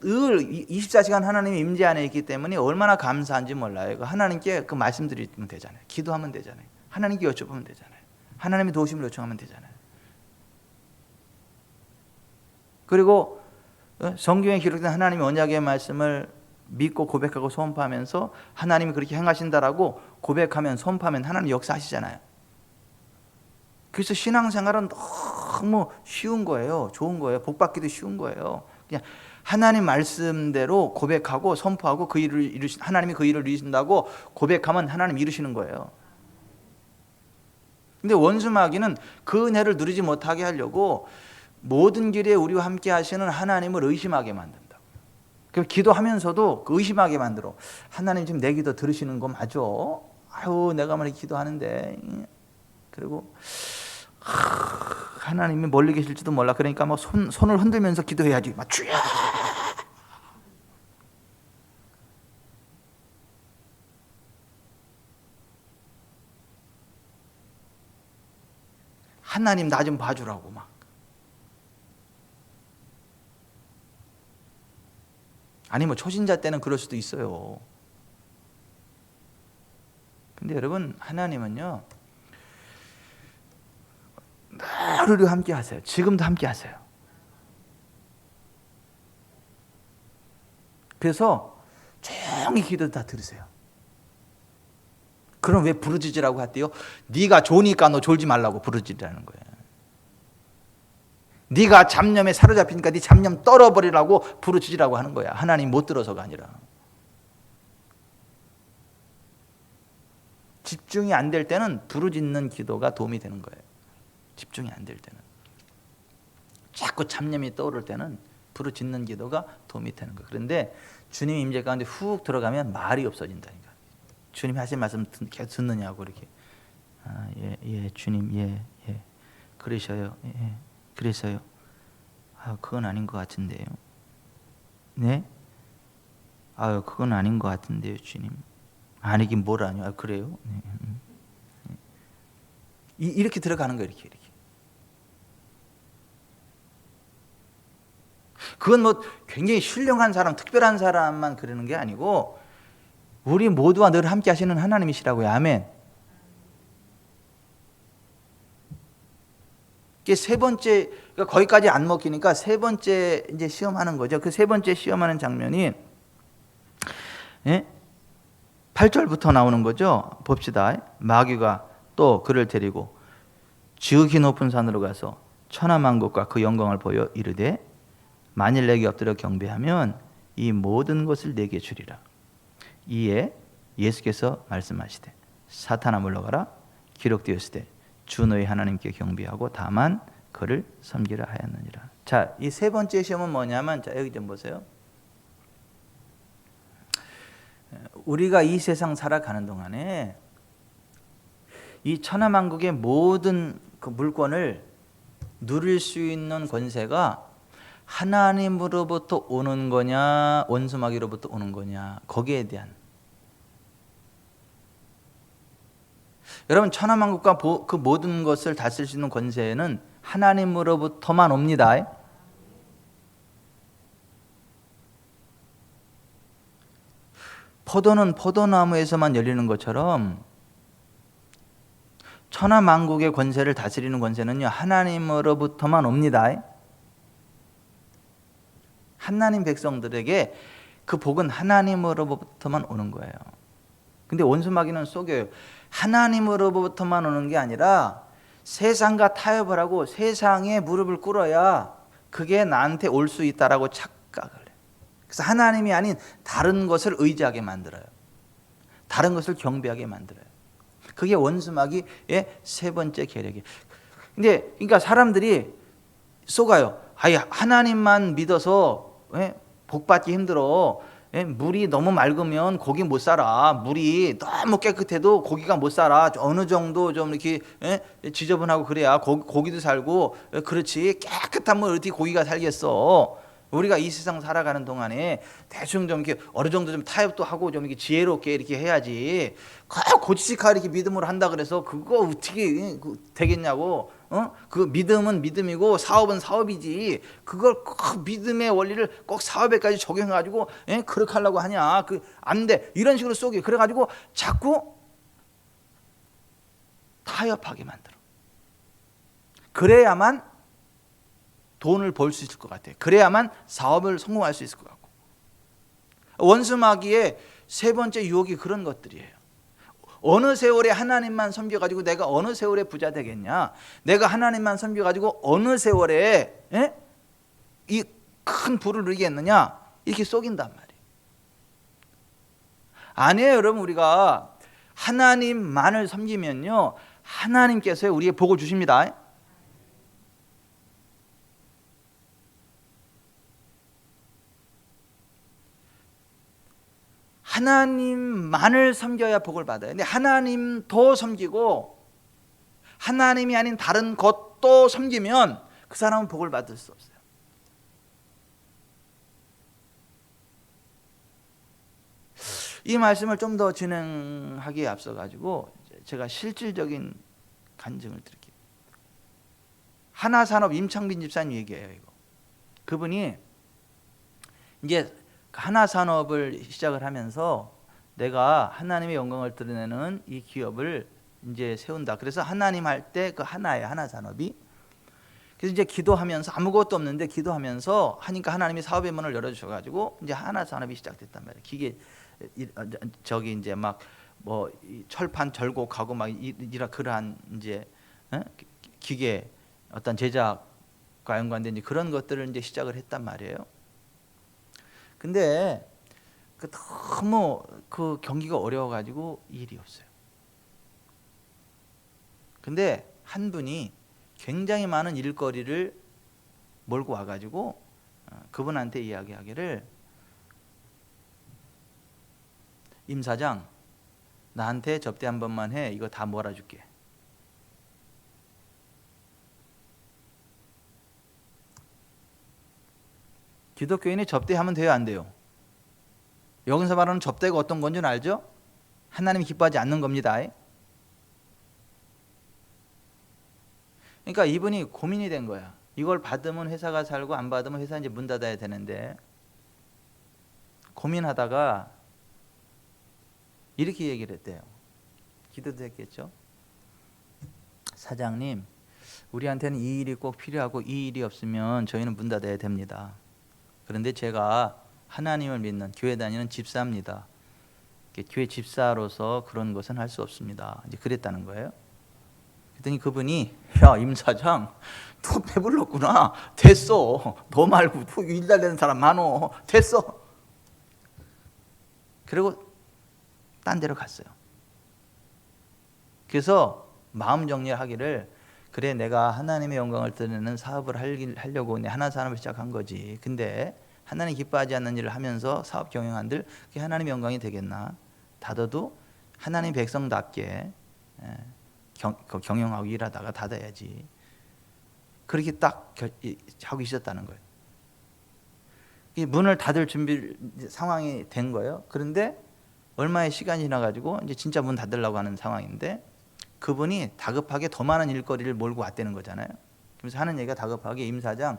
늘 24시간 하나님의 임재 안에 있기 때문에 얼마나 감사한지 몰라요. 하나님께 그 말씀드리면 되잖아요. 기도하면 되잖아요. 하나님께 여쭤보면 되잖아요. 하나님의 도우심을 요청하면 되잖아요. 그리고 성경에 기록된 하나님의 언약의 말씀을 믿고 고백하고 선포하면서 하나님이 그렇게 행하신다라고 고백하면 선포하면 하나님 역사하시잖아요. 그래서 신앙생활은 너무 쉬운 거예요. 좋은 거예요. 복받기도 쉬운 거예요. 그냥 하나님 말씀대로 고백하고 선포하고 그 일을 하나님이 그 일을 이루신다고 고백하면 하나님 이루시는 거예요. 근데 원수마귀는 그 은혜를 누리지 못하게 하려고 모든 길에 우리와 함께 하시는 하나님을 의심하게 만든다. 그 기도하면서도 의심하게 만들어. 하나님 지금 내 기도 들으시는 거 맞아? 아유 내가 말이 기도하는데. 그리고 하나님이 멀리 계실지도 몰라. 그러니까 뭐 손을 흔들면서 기도해야지. 막 주여. 하나님 나 좀 봐주라고 막. 아니 뭐 초신자 때는 그럴 수도 있어요. 근데 여러분 하나님은요 늘 우리와 함께 하세요. 지금도 함께 하세요. 그래서 조용히 기도 다 들으세요. 그럼 왜 부르짖으라고 했대요? 네가 좋으니까 너 졸지 말라고 부르짖으라는 거예요. 네가 잡념에 사로잡히니까 네 잡념 떨어버리라고 부르짖으라고 하는 거야. 하나님 못 들어서가 아니라. 집중이 안 될 때는 부르짖는 기도가 도움이 되는 거예요. 집중이 안 될 때는. 자꾸 잡념이 떠오를 때는 부르짖는 기도가 도움이 되는 거예요. 그런데 주님 임재 가운데 훅 들어가면 말이 없어진다니까. 주님이 하신 말씀 계속 듣느냐고 이렇게. 예, 주님, 예, 그러셔요. 예, 그래서요. 그건 아닌 것 같은데요. 네? 그건 아닌 것 같은데요, 주님. 아니긴 뭘 아니요? 그래요? 네. 이렇게 들어가는 거예요, 이렇게. 그건 뭐 굉장히 훌륭한 사람, 특별한 사람만 그러는 게 아니고 우리 모두와 늘 함께 하시는 하나님이시라고요. 아멘. 이게 세 번째, 그러니까 거기까지 안 먹히니까 세 번째 이제 시험하는 거죠. 그 세 번째 시험하는 장면이 8절부터 나오는 거죠. 봅시다. 마귀가 또 그를 데리고 지극히 높은 산으로 가서 천하만국과 그 영광을 보여 이르되 만일 내게 엎드려 경배하면 이 모든 것을 내게 주리라. 이에 예수께서 말씀하시되 사탄아 물러가라. 기록되었으되 주 너희 하나님께 경배하고 다만 그를 섬기라 하였느니라. 자, 이 세 번째 시험은 뭐냐면, 자 여기 좀 보세요. 우리가 이 세상 살아가는 동안에 이 천하만국의 모든 그 물권을 누릴 수 있는 권세가 하나님으로부터 오는 거냐 원수마귀로부터 오는 거냐, 거기에 대한. 여러분 천하만국과 그 모든 것을 다스릴 수 있는 권세는 하나님으로부터만 옵니다. 포도는 포도나무에서만 열리는 것처럼 천하만국의 권세를 다스리는 권세는요 하나님으로부터만 옵니다. 하나님 백성들에게 그 복은 하나님으로부터만 오는 거예요. 근데 원수마귀는 속여요. 하나님으로부터만 오는 게 아니라 세상과 타협을 하고 세상에 무릎을 꿇어야 그게 나한테 올 수 있다라고 착각을 해요. 그래서 하나님이 아닌 다른 것을 의지하게 만들어요. 다른 것을 경배하게 만들어요. 그게 원수마귀의 세 번째 계략이에요. 근데 그러니까 사람들이 속아요. 하나님만 믿어서 복받기 힘들어. 물이 너무 맑으면 고기 못 살아. 물이 너무 깨끗해도 고기가 못 살아. 어느 정도 좀 이렇게 지저분하고 그래야 고기도 살고. 그렇지 깨끗한 물 어떻게 고기가 살겠어. 우리가 이 세상 살아가는 동안에 대충 좀 이렇게 어느 정도 좀 타협도 하고 좀 이렇게 지혜롭게 이렇게 해야지. 고지식하게 이렇게 믿음으로 한다 그래서 그거 어떻게 되겠냐고. 그 믿음은 믿음이고 사업은 사업이지. 그걸 꼭 믿음의 원리를 꼭 사업에까지 적용해가지고 그렇게 하려고 하냐? 그 안 돼. 이런 식으로 쏘기. 그래가지고 자꾸 타협하게 만들어. 그래야만 돈을 벌 수 있을 것 같아요. 그래야만 사업을 성공할 수 있을 것 같고. 원수마귀의 세 번째 유혹이 그런 것들이에요. 어느 세월에 하나님만 섬겨가지고 내가 어느 세월에 부자 되겠냐? 내가 하나님만 섬겨가지고 어느 세월에 이 큰 부를 누리겠느냐? 이렇게 속인단 말이에요. 아니에요, 여러분. 우리가 하나님만을 섬기면요, 하나님께서 우리에게 복을 주십니다. 하나님만을 섬겨야 복을 받아요. 근데 하나님 더 섬기고 하나님이 아닌 다른 것도 섬기면 그 사람은 복을 받을 수 없어요. 이 말씀을 좀 더 진행하기에 앞서 가지고 제가 실질적인 간증을 드릴게요. 하나산업 임창빈 집사님 얘기예요. 이거. 그분이 이제 하나산업을 시작을 하면서 내가 하나님의 영광을 드러내는 이 기업을 이제 세운다. 그래서 하나님 할 때 그 하나예요, 하나산업이. 그래서 이제 기도하면서 아무것도 없는데 기도하면서 하니까 하나님이 사업의 문을 열어주셔가지고 이제 하나산업이 시작됐단 말이에요. 기계 저기 이제 막 뭐 철판 절곡하고 막 이런 그러한 이제 기계 어떤 제작과 연관된 이제 그런 것들을 이제 시작을 했단 말이에요. 근데 너무 그 경기가 어려워가지고 일이 없어요. 근데 한 분이 굉장히 많은 일거리를 몰고 와가지고 그분한테 이야기하기를, 임 사장, 나한테 접대 한 번만 해. 이거 다 몰아줄게. 기독교인이 접대하면 돼요, 안 돼요? 여기서 말하는 접대가 어떤 건지는 알죠? 하나님이 기뻐하지 않는 겁니다. 그러니까 이분이 고민이 된 거야. 이걸 받으면 회사가 살고 안 받으면 회사 이제 문 닫아야 되는데, 고민하다가 이렇게 얘기를 했대요. 기도도 했겠죠. 사장님, 우리한테는 이 일이 꼭 필요하고 이 일이 없으면 저희는 문 닫아야 됩니다. 그런데 제가 하나님을 믿는 교회 다니는 집사입니다. 교회 집사로서 그런 것은 할 수 없습니다. 이제 그랬다는 거예요. 그랬더니 그분이, 야, 임 사장, 너 배불렀구나. 됐어. 너 말고 또 일 달리는 사람 많어. 됐어. 그리고 딴 데로 갔어요. 그래서 마음 정리하기를, 그래, 내가 하나님의 영광을 드러내는 사업을 하려고 하나산업을 시작한 거지. 근데 하나님 기뻐하지 않는 일을 하면서 사업 경영한들 그게 하나님의 영광이 되겠나? 닫아도 하나님 백성답게 경영하고 일하다가 닫아야지. 그렇게 딱 하고 있었다는 거예요. 문을 닫을 준비 상황이 된 거예요. 그런데 얼마의 시간이 지나가지고 이제 진짜 문 닫으려고 하는 상황인데, 그분이 다급하게 더 많은 일거리를 몰고 왔다는 거잖아요. 그래서 하는 얘기가 다급하게, 임 사장,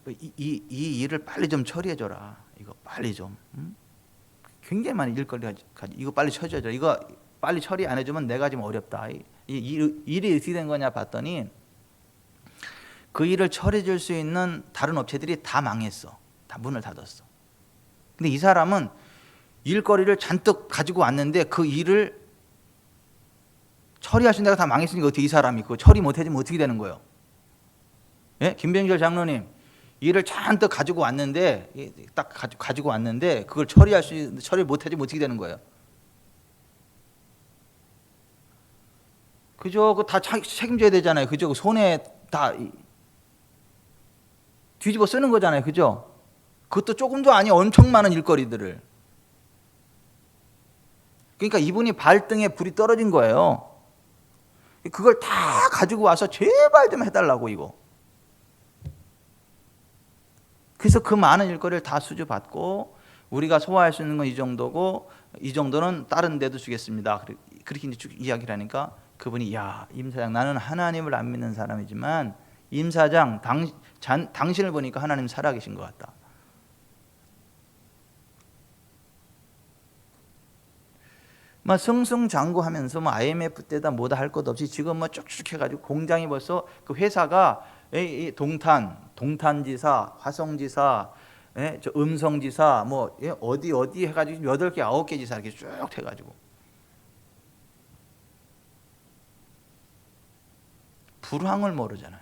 이 일을 빨리 좀 처리해줘라. 이거 빨리 좀. 굉장히 많은 일거리가 이거 빨리 처리해줘라. 이거 빨리 처리 안 해주면 내가 지금 어렵다. 일이 어떻게 된 거냐 봤더니 그 일을 처리해줄 수 있는 다른 업체들이 다 망했어. 다 문을 닫았어. 근데 이 사람은 일거리를 잔뜩 가지고 왔는데 그 일을 처리하신 데가 다 망했으니까 어떻게 이 사람이 그거 처리 못 해주면 어떻게 되는 거예요? 예? 김병철 장로님, 일을 잔뜩 가지고 왔는데 딱 가지고 왔는데 그걸 처리 못 해주면 어떻게 되는 거예요? 그죠? 그 다 책임져야 되잖아요. 그죠? 그 손에 다 뒤집어 쓰는 거잖아요. 그죠? 그것도 조금도 아니에요. 엄청 많은 일거리들을. 그러니까 이분이 발등에 불이 떨어진 거예요. 그걸 다 가지고 와서 제발 좀 해달라고, 이거. 그래서 그 많은 일거리를 다 수주받고 우리가 소화할 수 있는 건 이 정도고 이 정도는 다른 데도 주겠습니다. 그렇게 이제 쭉 이야기를 하니까 그분이 야, 임사장 나는 하나님을 안 믿는 사람이지만 임사장 당신을 보니까 하나님 살아계신 것 같다. 막 승승장구하면서 뭐 IMF 때다 뭐다 할 것 없이 지금 뭐 쭉쭉 해가지고 공장이 벌써 그 회사가 동탄지사, 화성지사, 저 음성지사 뭐 어디 해가지고 8개, 9개 지사 이렇게 쭉 해가지고 불황을 모르잖아요.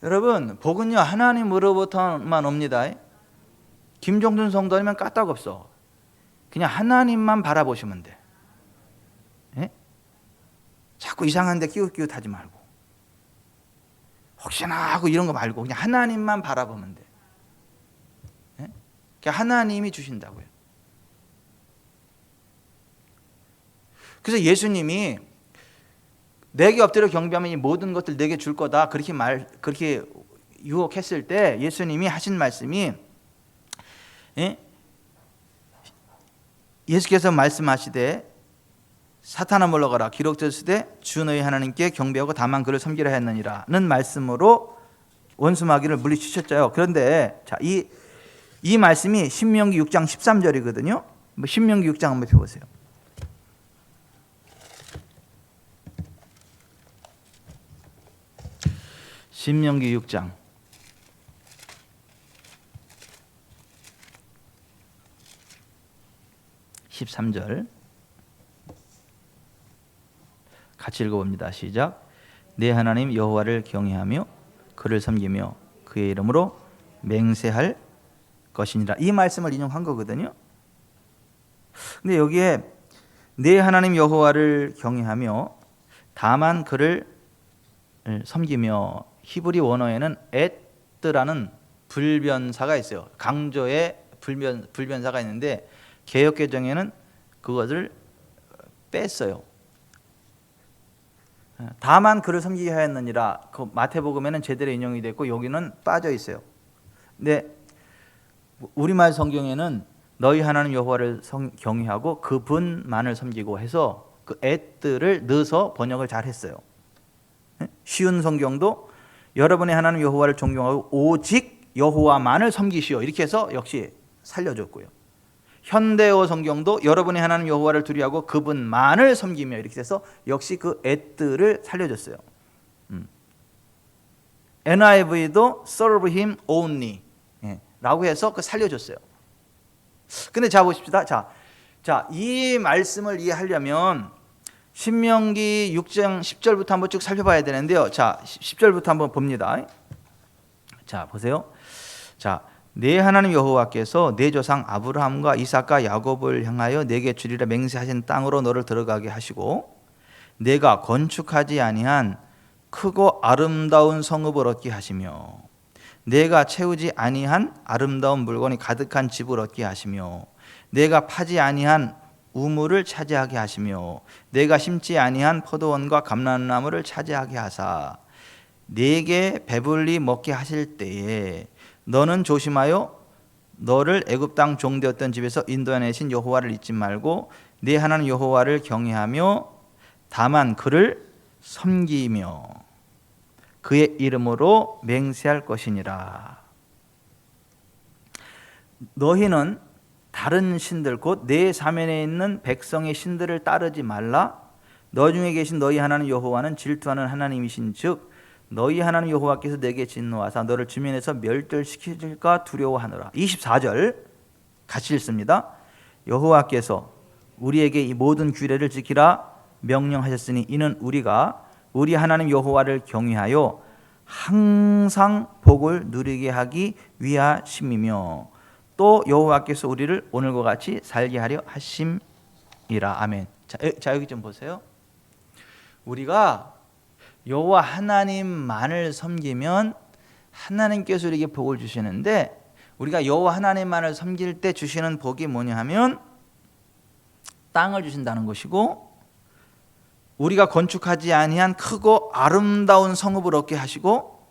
여러분 복은요 하나님으로부터만 옵니다. 김종준 성도님은 까딱없어. 그냥 하나님만 바라보시면 돼. 예? 자꾸 이상한 데 끼웃끼웃하지 말고 혹시나 하고 이런 거 말고 그냥 하나님만 바라보면 돼. 예? 그냥 하나님이 주신다고요. 그래서 예수님이 내게 엎드려 경배하면 이 모든 것들 내게 줄 거다 그렇게 유혹했을 때 예수님이 하신 말씀이 예수께서 말씀하시되 사탄아 물러가라 기록되었으되 주 너희 하나님께 경배하고 다만 그를 섬기라 했느니라는 말씀으로 원수마귀를 물리치셨죠. 그런데 자, 이 말씀이 신명기 6장 13절이거든요. 신명기 6장 한번 펴보세요. 신명기 6장 13절 같이 읽어봅니다. 시작. 내 하나님 여호와를 경외하며 그를 섬기며 그의 이름으로 맹세할 것이니라. 이 말씀을 인용한 거거든요. 근데 여기에 내 하나님 여호와를 경외하며 다만 그를 섬기며 히브리 원어에는 앳드라는 불변사가 있어요. 강조의 불변사가 있는데 개역개정에는 그것을 뺐어요. 다만 그를 섬기게 하였느니라. 그 마태복음에는 제대로 인용이 됐고 여기는 빠져 있어요. 근데 우리말 성경에는 너희 하나님 여호와를 경외하고 그분만을 섬기고 해서 그 앳들을 넣어서 번역을 잘 했어요. 쉬운 성경도 여러분의 하나님 여호와를 존경하고 오직 여호와만을 섬기시오 이렇게 해서 역시 살려줬고요. 현대어 성경도 여러분의 하나님 여호와를 두려워하고 그분만을 섬기며 이렇게 해서 역시 그 앳들을 살려줬어요. NIV도 serve him only 라고 해서 그 살려줬어요. 근데 자 보십시다. 자, 이 말씀을 이해하려면 신명기 6장 10절부터 한번 쭉 살펴봐야 되는데요. 자, 10절부터 한번 봅니다. 자, 보세요. 자, 내 하나님 여호와께서 내 조상 아브라함과 이삭과 야곱을 향하여 내게 주리라 맹세하신 땅으로 너를 들어가게 하시고 내가 건축하지 아니한 크고 아름다운 성읍을 얻게 하시며 내가 채우지 아니한 아름다운 물건이 가득한 집을 얻게 하시며 내가 파지 아니한 우물을 차지하게 하시며 내가 심지 아니한 포도원과 감람나무를 차지하게 하사 내게 배불리 먹게 하실 때에 너는 조심하여 너를 애굽 땅 종되었던 집에서 인도해내신 여호와를 잊지 말고 내 하나님 여호와를 경외하며 다만 그를 섬기며 그의 이름으로 맹세할 것이니라. 너희는 다른 신들 곧 내 사면에 있는 백성의 신들을 따르지 말라. 너 중에 계신 너희 하나님 여호와는 질투하는 하나님이신즉 너희 하나님 여호와께서 내게 진노하사 너를 주면에서 멸절시킬까 두려워하노라. 24절 같이 읽습니다. 여호와께서 우리에게 이 모든 규례를 지키라 명령하셨으니 이는 우리가 우리 하나님 여호와를 경외하여 항상 복을 누리게 하기 위하심이며 또 여호와께서 우리를 오늘과 같이 살게 하려 하심이라. 아멘. 자 여기 좀 보세요. 우리가 여호와 하나님만을 섬기면 하나님께서 우리에게 복을 주시는데 우리가 여호와 하나님만을 섬길 때 주시는 복이 뭐냐 하면 땅을 주신다는 것이고 우리가 건축하지 아니한 크고 아름다운 성읍을 얻게 하시고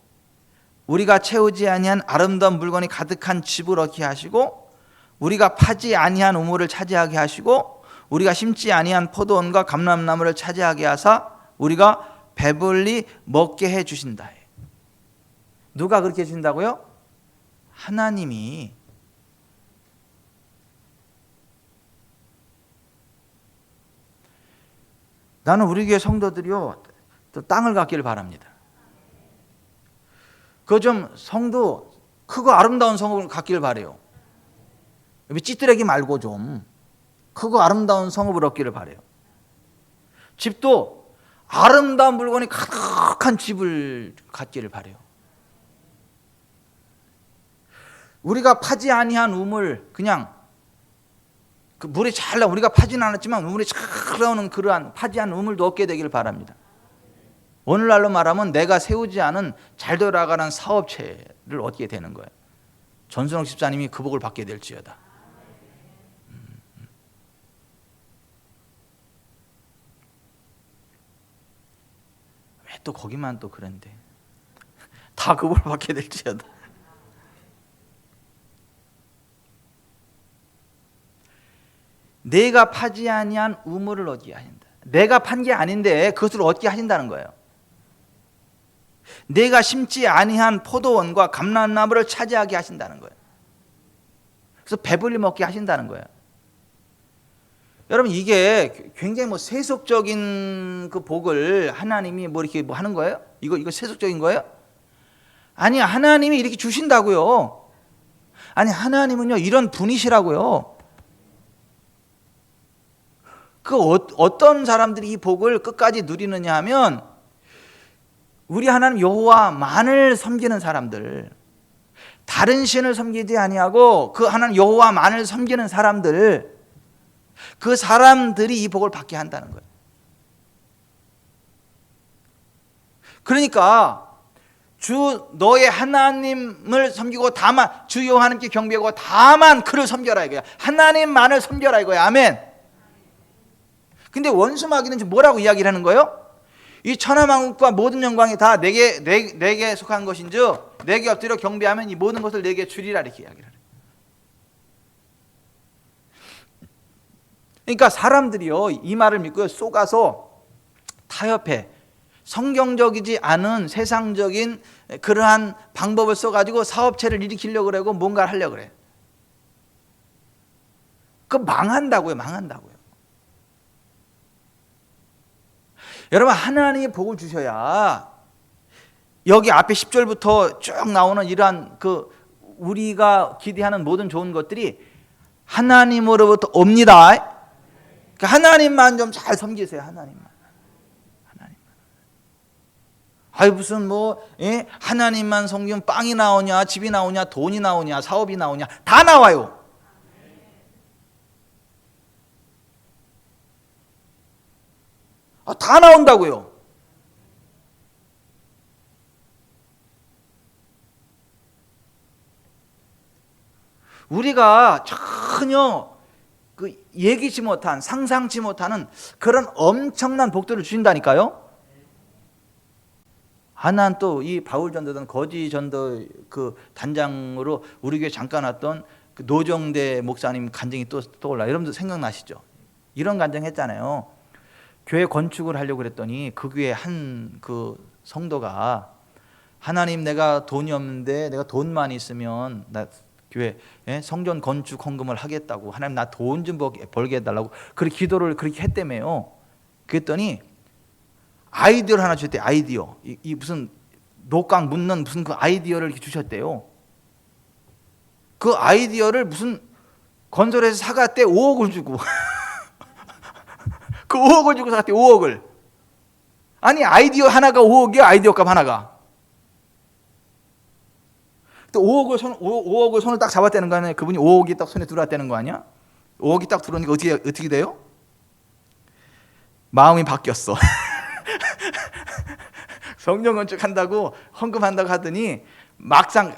우리가 채우지 아니한 아름다운 물건이 가득한 집을 얻게 하시고 우리가 파지 아니한 우물을 차지하게 하시고 우리가 심지 아니한 포도원과 감람나무를 차지하게 하사 우리가 배불리 먹게 해 주신다. 누가 그렇게 해 주신다고요? 하나님이. 나는 우리 교회 성도들이요 또 땅을 갖기를 바랍니다. 그 좀 성도 크고 아름다운 성읍을 갖기를 바래요. 찌끄레기 말고 좀 크고 아름다운 성읍을 얻기를 바래요. 집도 아름다운 물건이 가득한 집을 갖기를 바래요. 우리가 파지 아니한 우물, 그냥 그 물이 잘 나, 우리가 파지는 않았지만 우물이 잘 나오는 그러한 파지 않은 우물도 얻게 되기를 바랍니다. 오늘날로 말하면 내가 세우지 않은 잘 돌아가는 사업체를 얻게 되는 거예요. 전순옥 집사님이 그 복을 받게 될지어다. 왜 또 거기만 또 그런데 다 그 복을 받게 될지어다. 내가 파지 아니한 우물을 얻게 하신다. 내가 판 게 아닌데 그것을 얻게 하신다는 거예요. 내가 심지 아니한 포도원과 감람나무를 차지하게 하신다는 거예요. 그래서 배불리 먹게 하신다는 거예요. 여러분 이게 굉장히 세속적인 그 복을 하나님이 이렇게 하는 거예요? 이거 세속적인 거예요? 아니, 하나님이 이렇게 주신다고요. 아니, 하나님은요 이런 분이시라고요. 어떤 사람들이 이 복을 끝까지 누리느냐 하면 우리 하나님 여호와만을 섬기는 사람들, 다른 신을 섬기지 아니하고 그 하나님 여호와만을 섬기는 사람들, 그 사람들이 이 복을 받게 한다는 거예요. 그러니까 주 너의 하나님을 섬기고 다만 주 여호와님께 경배하고 다만 그를 섬겨라 이거야. 하나님만을 섬겨라 이거야. 아멘. 근데 원수 마귀는 뭐라고 이야기를 하는 거예요? 이 천하만국과 모든 영광이 다 내게 속한 것인즉 내게 엎드려 경배하면 이 모든 것을 내게 주리라 이렇게 이야기를 해요. 그러니까 사람들이요 이 말을 믿고 속아서 타협해 성경적이지 않은 세상적인 그러한 방법을 써가지고 사업체를 일으키려고 그러고 뭔가를 하려고 그래. 그거 망한다고요. 여러분 하나님이 복을 주셔야 여기 앞에 10절부터 쭉 나오는 이러한 우리가 기대하는 모든 좋은 것들이 하나님으로부터 옵니다. 그러니까 하나님만 좀 잘 섬기세요. 하나님만. 아이 무슨 하나님만 섬기면 빵이 나오냐, 집이 나오냐, 돈이 나오냐, 사업이 나오냐, 다 나와요. 다 나온다고요. 우리가 전혀 예기치 못한, 상상치 못하는 그런 엄청난 복들을 주신다니까요. 난 또 이 바울 전도단 거지 전도 단장으로 우리 교회 잠깐 왔던 노정대 목사님 간증이 또 떠올라. 여러분들 생각나시죠? 이런 간증했잖아요. 교회 건축을 하려고 그랬더니 그 교회 한 성도가 하나님 내가 돈이 없는데 내가 돈만 있으면 나 교회 성전 건축 헌금을 하겠다고 하나님 나 돈 좀 벌게 해달라고 그렇게 기도를 그렇게 했다며요. 그랬더니 아이디어를 하나 주셨대요. 아이디어 이 무슨 녹강 묻는 무슨 그 아이디어를 이렇게 주셨대요. 그 아이디어를 무슨 건설회사 사갔대 5억을 주고 그 5억을 주고 사갔대 5억을. 아니 아이디어 하나가 5억이야. 아이디어 값 하나가. 또 5억을 손을 딱 잡았다는 거 아니야? 그분이 5억이 딱 손에 들어왔다는 거 아니야? 5억이 딱 들어오니까 어떻게 돼요? 마음이 바뀌었어. 성전 건축한다고 헌금한다고 하더니 막상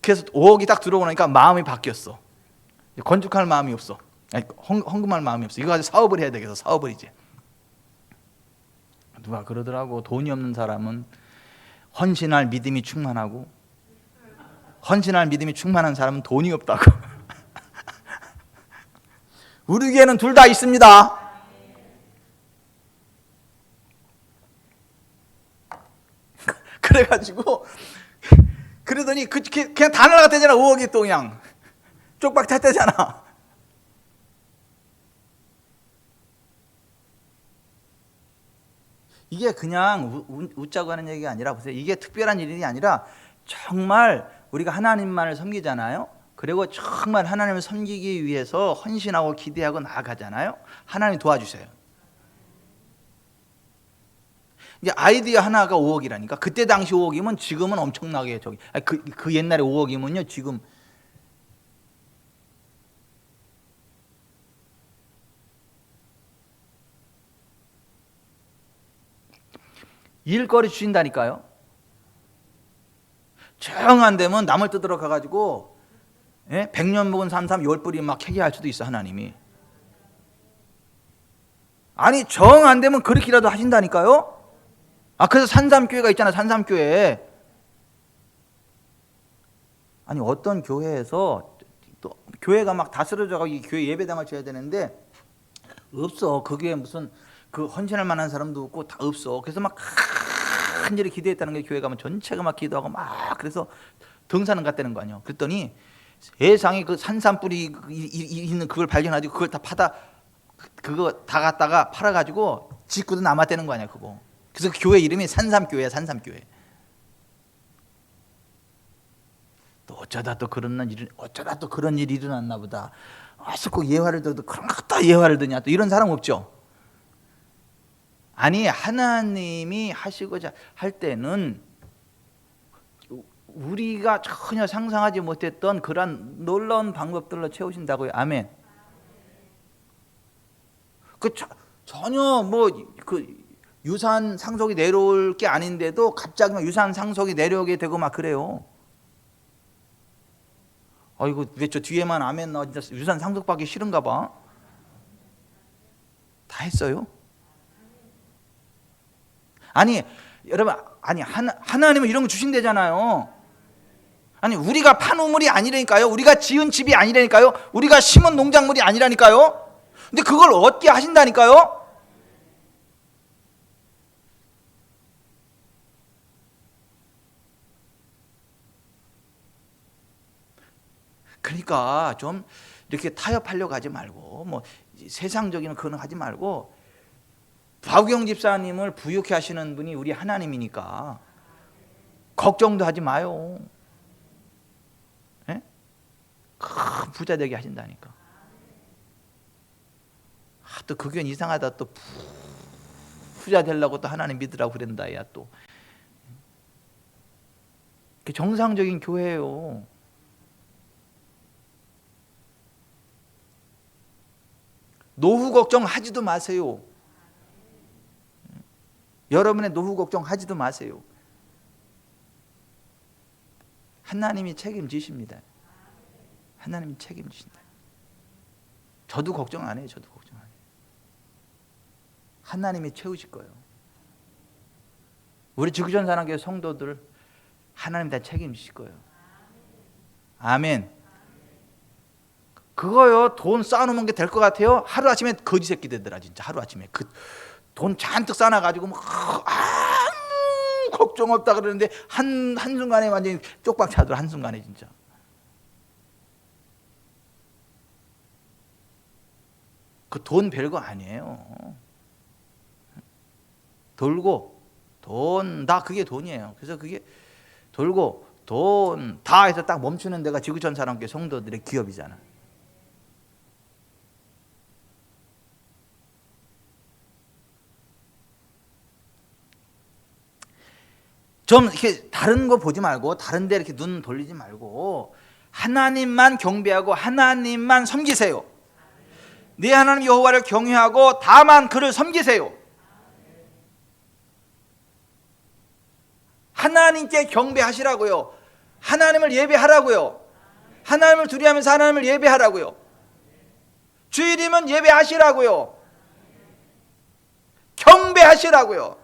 그래서 5억이 딱 들어오고 나니까 마음이 바뀌었어. 건축할 마음이 없어. 아니, 헌금할 마음이 없어. 이거 가지고 사업을 해야 되겠어. 사업을 이제. 누가 그러더라고. 돈이 없는 사람은 헌신할 믿음이 충만하고 헌신할 믿음이 충만한 사람은 돈이 없다고. 우리에게는 둘 다 있습니다. 그래가지고 그러더니 그냥 다 날아갔대잖아. 5억이 또 그냥 쪽박 탔대잖아. 이게 그냥 웃자고 하는 얘기가 아니라 보세요. 이게 특별한 일이 아니라 정말 우리가 하나님만을 섬기잖아요. 그리고 정말 하나님을 섬기기 위해서 헌신하고 기대하고 나아가잖아요. 하나님 도와주세요. 이제 아이디어 하나가 5억이라니까. 그때 당시 5억이면 지금은 엄청나게 저기. 그 옛날에 5억이면요 지금 일거리 주신다니까요. 정 안 되면 남을 뜯으러 가가지고 100년 묵은 삼삼 10뿌리 막 캐게 할 수도 있어 하나님이. 아니 정 안 되면 그렇게라도 하신다니까요. 그래서 산삼교회가 있잖아. 산삼교회. 아니 어떤 교회에서 또 교회가 막 다 쓰러져가지고 이 교회 예배당을 줘야 되는데 없어. 그 교회 무슨 그 헌신할 만한 사람도 없고 다 없어. 그래서 막 간절히 기도했다는 게 교회 가면 전체가 막 기도하고 막 그래서 등산을 갔다는 거 아니에요. 그랬더니 세상에 그 산삼뿌리 있는 그걸 발견하고 그걸 다 파다 그거 다 갖다가 팔아가지고 짓고도 남았다는 거 아니야 그거. 그래서 그 교회 이름이 산삼교회야. 산삼교회. 또 어쩌다 또 그런 일이 일어났나 보다. 꼭 예화를 들어도 그런 것도 예화를 드냐 또 이런 사람 없죠. 아니 하나님이 하시고자 할 때는 우리가 전혀 상상하지 못했던 그런 놀라운 방법들로 채우신다고요. 아멘. 전혀 그 유산 상속이 내려올 게 아닌데도 갑자기 막 유산 상속이 내려오게 되고 막 그래요. 아이고 왜 저 뒤에만 아멘 나와. 진짜 유산 상속받기 싫은가 봐. 다 했어요. 아니 여러분, 아니 하나님은 이런 거 주신대잖아요. 아니 우리가 판 우물이 아니라니까요. 우리가 지은 집이 아니라니까요. 우리가 심은 농작물이 아니라니까요. 근데 그걸 얻게 하신다니까요. 그러니까 좀 이렇게 타협하려고 하지 말고 뭐 세상적인 그런 하지 말고 박우경 집사님을 부유케 하시는 분이 우리 하나님이니까 걱정도 하지 마요. 네? 큰 부자 되게 하신다니까. 또 그건 이상하다. 또 부자 되려고 또 하나님 믿으라고 그런다. 야 또 정상적인 교회예요. 노후 걱정하지도 마세요. 여러분의 노후 걱정하지도 마세요. 하나님이 책임지십니다. 하나님이 책임지신다. 저도 걱정 안 해요. 저도 걱정 안 해요. 하나님이 채우실 거예요. 우리 지구촌 사랑교회 성도들 하나님 다 책임지실 거예요. 아멘. 그거요. 돈 쌓아놓은 게 될 것 같아요. 하루아침에 거지 새끼 되더라. 진짜 하루아침에 돈 잔뜩 쌓아가지고 아무 걱정 없다 그러는데 한순간에 완전히 쪽박 차더라. 한순간에 진짜. 그 돈 별거 아니에요. 돌고 돈 다 그게 돈이에요. 그래서 그게 돌고 돈 다 해서 딱 멈추는 데가 지구촌 사랑교회 성도들의 기업이잖아. 좀 이렇게 다른 거 보지 말고 다른 데 이렇게 눈 돌리지 말고 하나님만 경배하고 하나님만 섬기세요. 네 하나님 여호와를 경외하고 다만 그를 섬기세요. 하나님께 경배하시라고요. 하나님을 예배하라고요. 하나님을 두려워하면서 하나님을 예배하라고요. 주일이면 예배하시라고요. 경배하시라고요.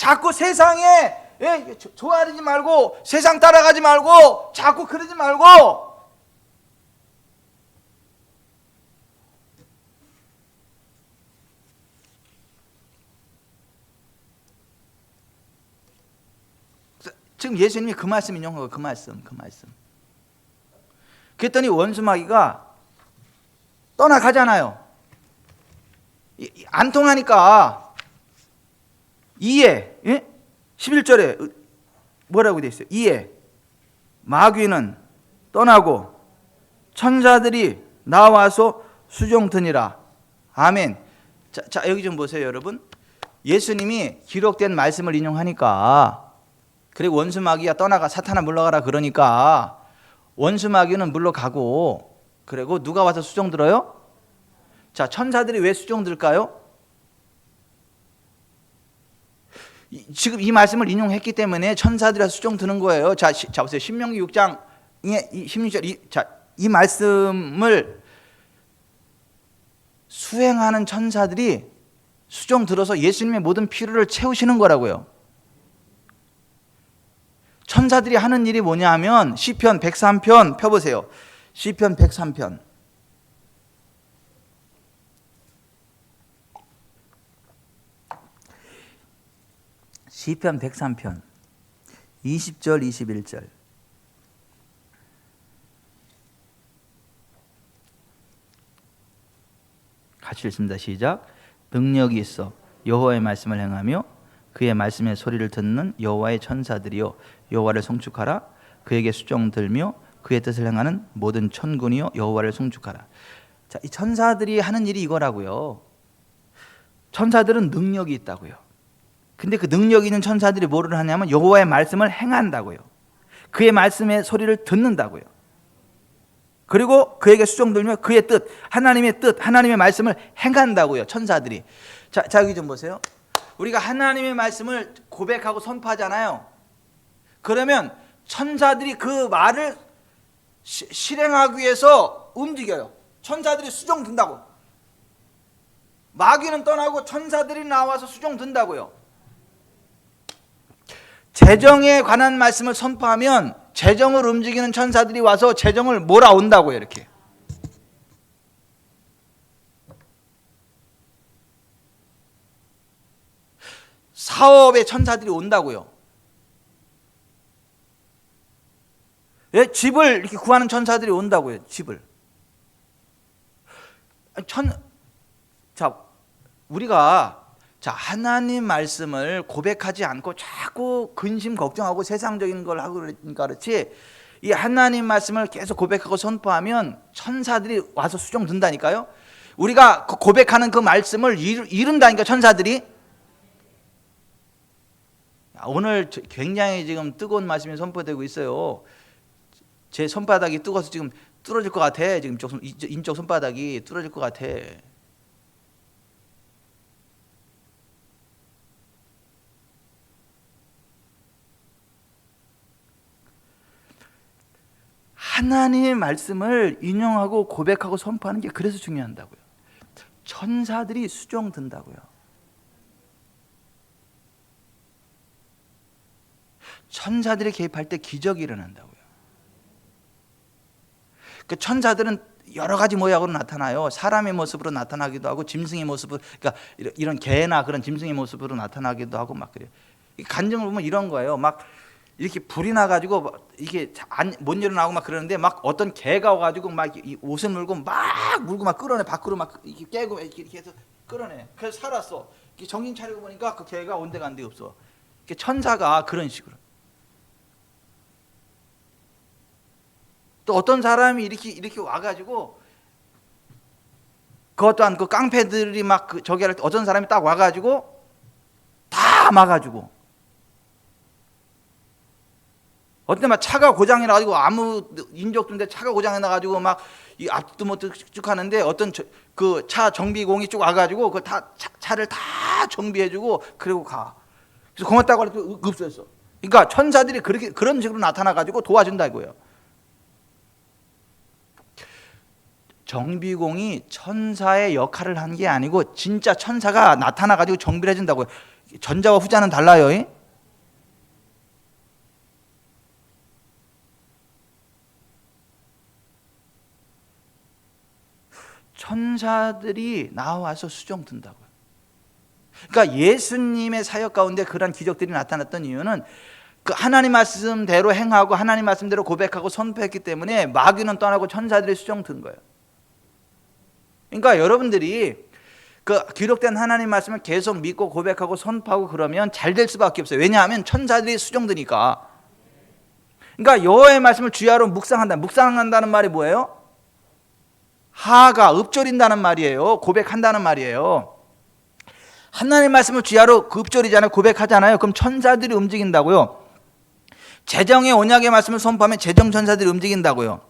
자꾸 세상에 좋아하지 말고, 세상 따라가지 말고, 자꾸 그러지 말고. 지금 예수님이 그 말씀 인용하고, 그 말씀. 그랬더니 원수마귀가 떠나가잖아요. 안 통하니까. 2에 11절에 뭐라고 되어 있어요? 2에 마귀는 떠나고 천사들이 나와서 수종드니라. 아멘. 자 여기 좀 보세요, 여러분. 예수님이 기록된 말씀을 인용하니까, 그리고 원수마귀가 떠나가, 사탄아 물러가라 그러니까 원수마귀는 물러가고, 그리고 누가 와서 수종들어요? 자, 천사들이 왜 수종들까요? 지금 이 말씀을 인용했기 때문에 천사들이 수종드는 거예요. 자 보세요. 신명기 6장에 16절, 이 말씀을 수행하는 천사들이 수종들어서 예수님의 모든 필요를 채우시는 거라고요. 천사들이 하는 일이 뭐냐면, 시편 103편 펴보세요. 시편 103편. 시편 103편 20절 21절. 같이 읽습니다. 시작. 능력이 있어 여호와의 말씀을 행하며 그의 말씀의 소리를 듣는 여호와의 천사들이여 여호와를 송축하라. 그에게 수종들며 그의 뜻을 행하는 모든 천군이여 여호와를 송축하라. 자, 이 천사들이 하는 일이 이거라고요. 천사들은 능력이 있다고요. 근데 그 능력 있는 천사들이 뭐를 하냐면 여호와의 말씀을 행한다고요. 그의 말씀의 소리를 듣는다고요. 그리고 그에게 수종들며 그의 뜻, 하나님의 뜻, 하나님의 말씀을 행한다고요. 천사들이. 자 여기 좀 보세요. 우리가 하나님의 말씀을 고백하고 선포하잖아요. 그러면 천사들이 그 말을 실행하기 위해서 움직여요. 천사들이 수종든다고. 마귀는 떠나고 천사들이 나와서 수종든다고요. 재정에 관한 말씀을 선포하면 재정을 움직이는 천사들이 와서 재정을 몰아온다고요. 이렇게. 사업에 천사들이 온다고요. 예? 집을 이렇게 구하는 천사들이 온다고요. 집을. 우리가 하나님 말씀을 고백하지 않고 자꾸 근심 걱정하고 세상적인 걸 하고 그러니까 그렇지, 이 하나님 말씀을 계속 고백하고 선포하면 천사들이 와서 수종든다니까요. 우리가 고백하는 그 말씀을 이룬다니까 천사들이. 오늘 굉장히 지금 뜨거운 말씀이 선포되고 있어요. 제 손바닥이 뜨거워서 지금 뚫어질 것 같아. 지금 인쪽 손바닥이 뚫어질 것 같아. 하나님의 말씀을 인용하고 고백하고 선포하는 게 그래서 중요한다고요. 천사들이 수종든다고요. 천사들이 개입할 때 기적이 일어난다고요. 그 천사들은 여러 가지 모양으로 나타나요. 사람의 모습으로 나타나기도 하고, 짐승의 모습으로, 그러니까 이런 개나 그런 짐승의 모습으로 나타나기도 하고 막 그래요. 간증을 보면 이런 거예요. 막 이렇게 불이 나가지고 이게 못 일어나고 막 그러는데, 막 어떤 개가 와가지고 막 이 옷을 물고 막 끌어내, 밖으로 막 이렇게 깨고 이렇게 해서 끌어내. 그래서 살았어. 정신 차리고 보니까 그 개가 온데간데 없어. 천사가 그런 식으로. 또 어떤 사람이 이렇게 와가지고, 그것 또한 그 깡패들이 막 저기 할 때 어떤 사람이 딱 와가지고 다 막아주고, 어떤 막 차가 고장이 나가지고 아무 인적도 없는데 차가 고장이 나가지고 막 이 앞도 못 쭉 하는데, 어떤 그 차 정비공이 쭉 와가지고 그 다 차를 다 정비해주고 그리고 가. 그래서 고맙다고 해도 없었어. 그러니까 천사들이 그런 식으로 나타나가지고 도와준다고요. 정비공이 천사의 역할을 한 게 아니고 진짜 천사가 나타나가지고 정비를 해준다고요. 전자와 후자는 달라요. 천사들이 나와서 수종 든다고요. 그러니까 예수님의 사역 가운데 그런 기적들이 나타났던 이유는 그 하나님 말씀대로 행하고 하나님 말씀대로 고백하고 선포했기 때문에 마귀는 떠나고 천사들이 수종 든 거예요. 그러니까 여러분들이 그 기록된 하나님 말씀을 계속 믿고 고백하고 선포하고 그러면 잘 될 수밖에 없어요. 왜냐하면 천사들이 수종드니까. 그러니까 여호와의 말씀을 주야로 묵상한다. 묵상한다는 말이 뭐예요? 하가 읊조린다는 말이에요. 고백한다는 말이에요. 하나님 말씀을 주야로 읊조리잖아요. 고백하잖아요. 그럼 천사들이 움직인다고요. 재정의 언약의 말씀을 선포하면 재정 천사들이 움직인다고요.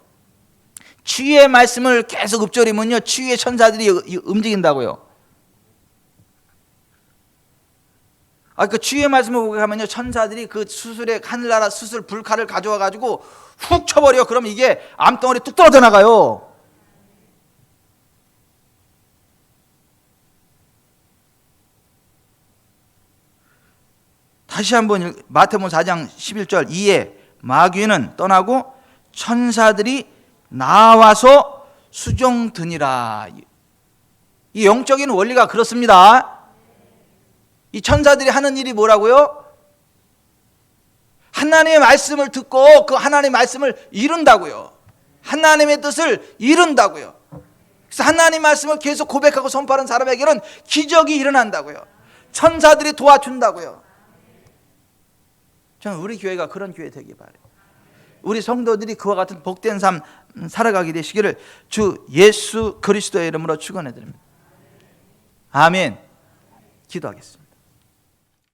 치유의 말씀을 계속 읊조리면요, 치유의 천사들이 움직인다고요. 그 치유의 말씀을 고백하면요, 천사들이 그 수술에 하늘나라 수술 불칼을 가져와 가지고 훅 쳐버려. 그럼 이게 암덩어리 뚝 떨어져 나가요. 다시 한번 마태복음 4장 11절 이에 마귀는 떠나고 천사들이 나와서 수종드니라. 이 영적인 원리가 그렇습니다. 이 천사들이 하는 일이 뭐라고요? 하나님의 말씀을 듣고 그 하나님의 말씀을 이룬다고요. 하나님의 뜻을 이룬다고요. 그래서 하나님의 말씀을 계속 고백하고 선포하는 사람에게는 기적이 일어난다고요. 천사들이 도와준다고요. 저는 우리 교회가 그런 교회 되기 바라요. 우리 성도들이 그와 같은 복된 삶 살아가게 되시기를 주 예수 그리스도의 이름으로 축원해 드립니다. 아멘. 기도하겠습니다.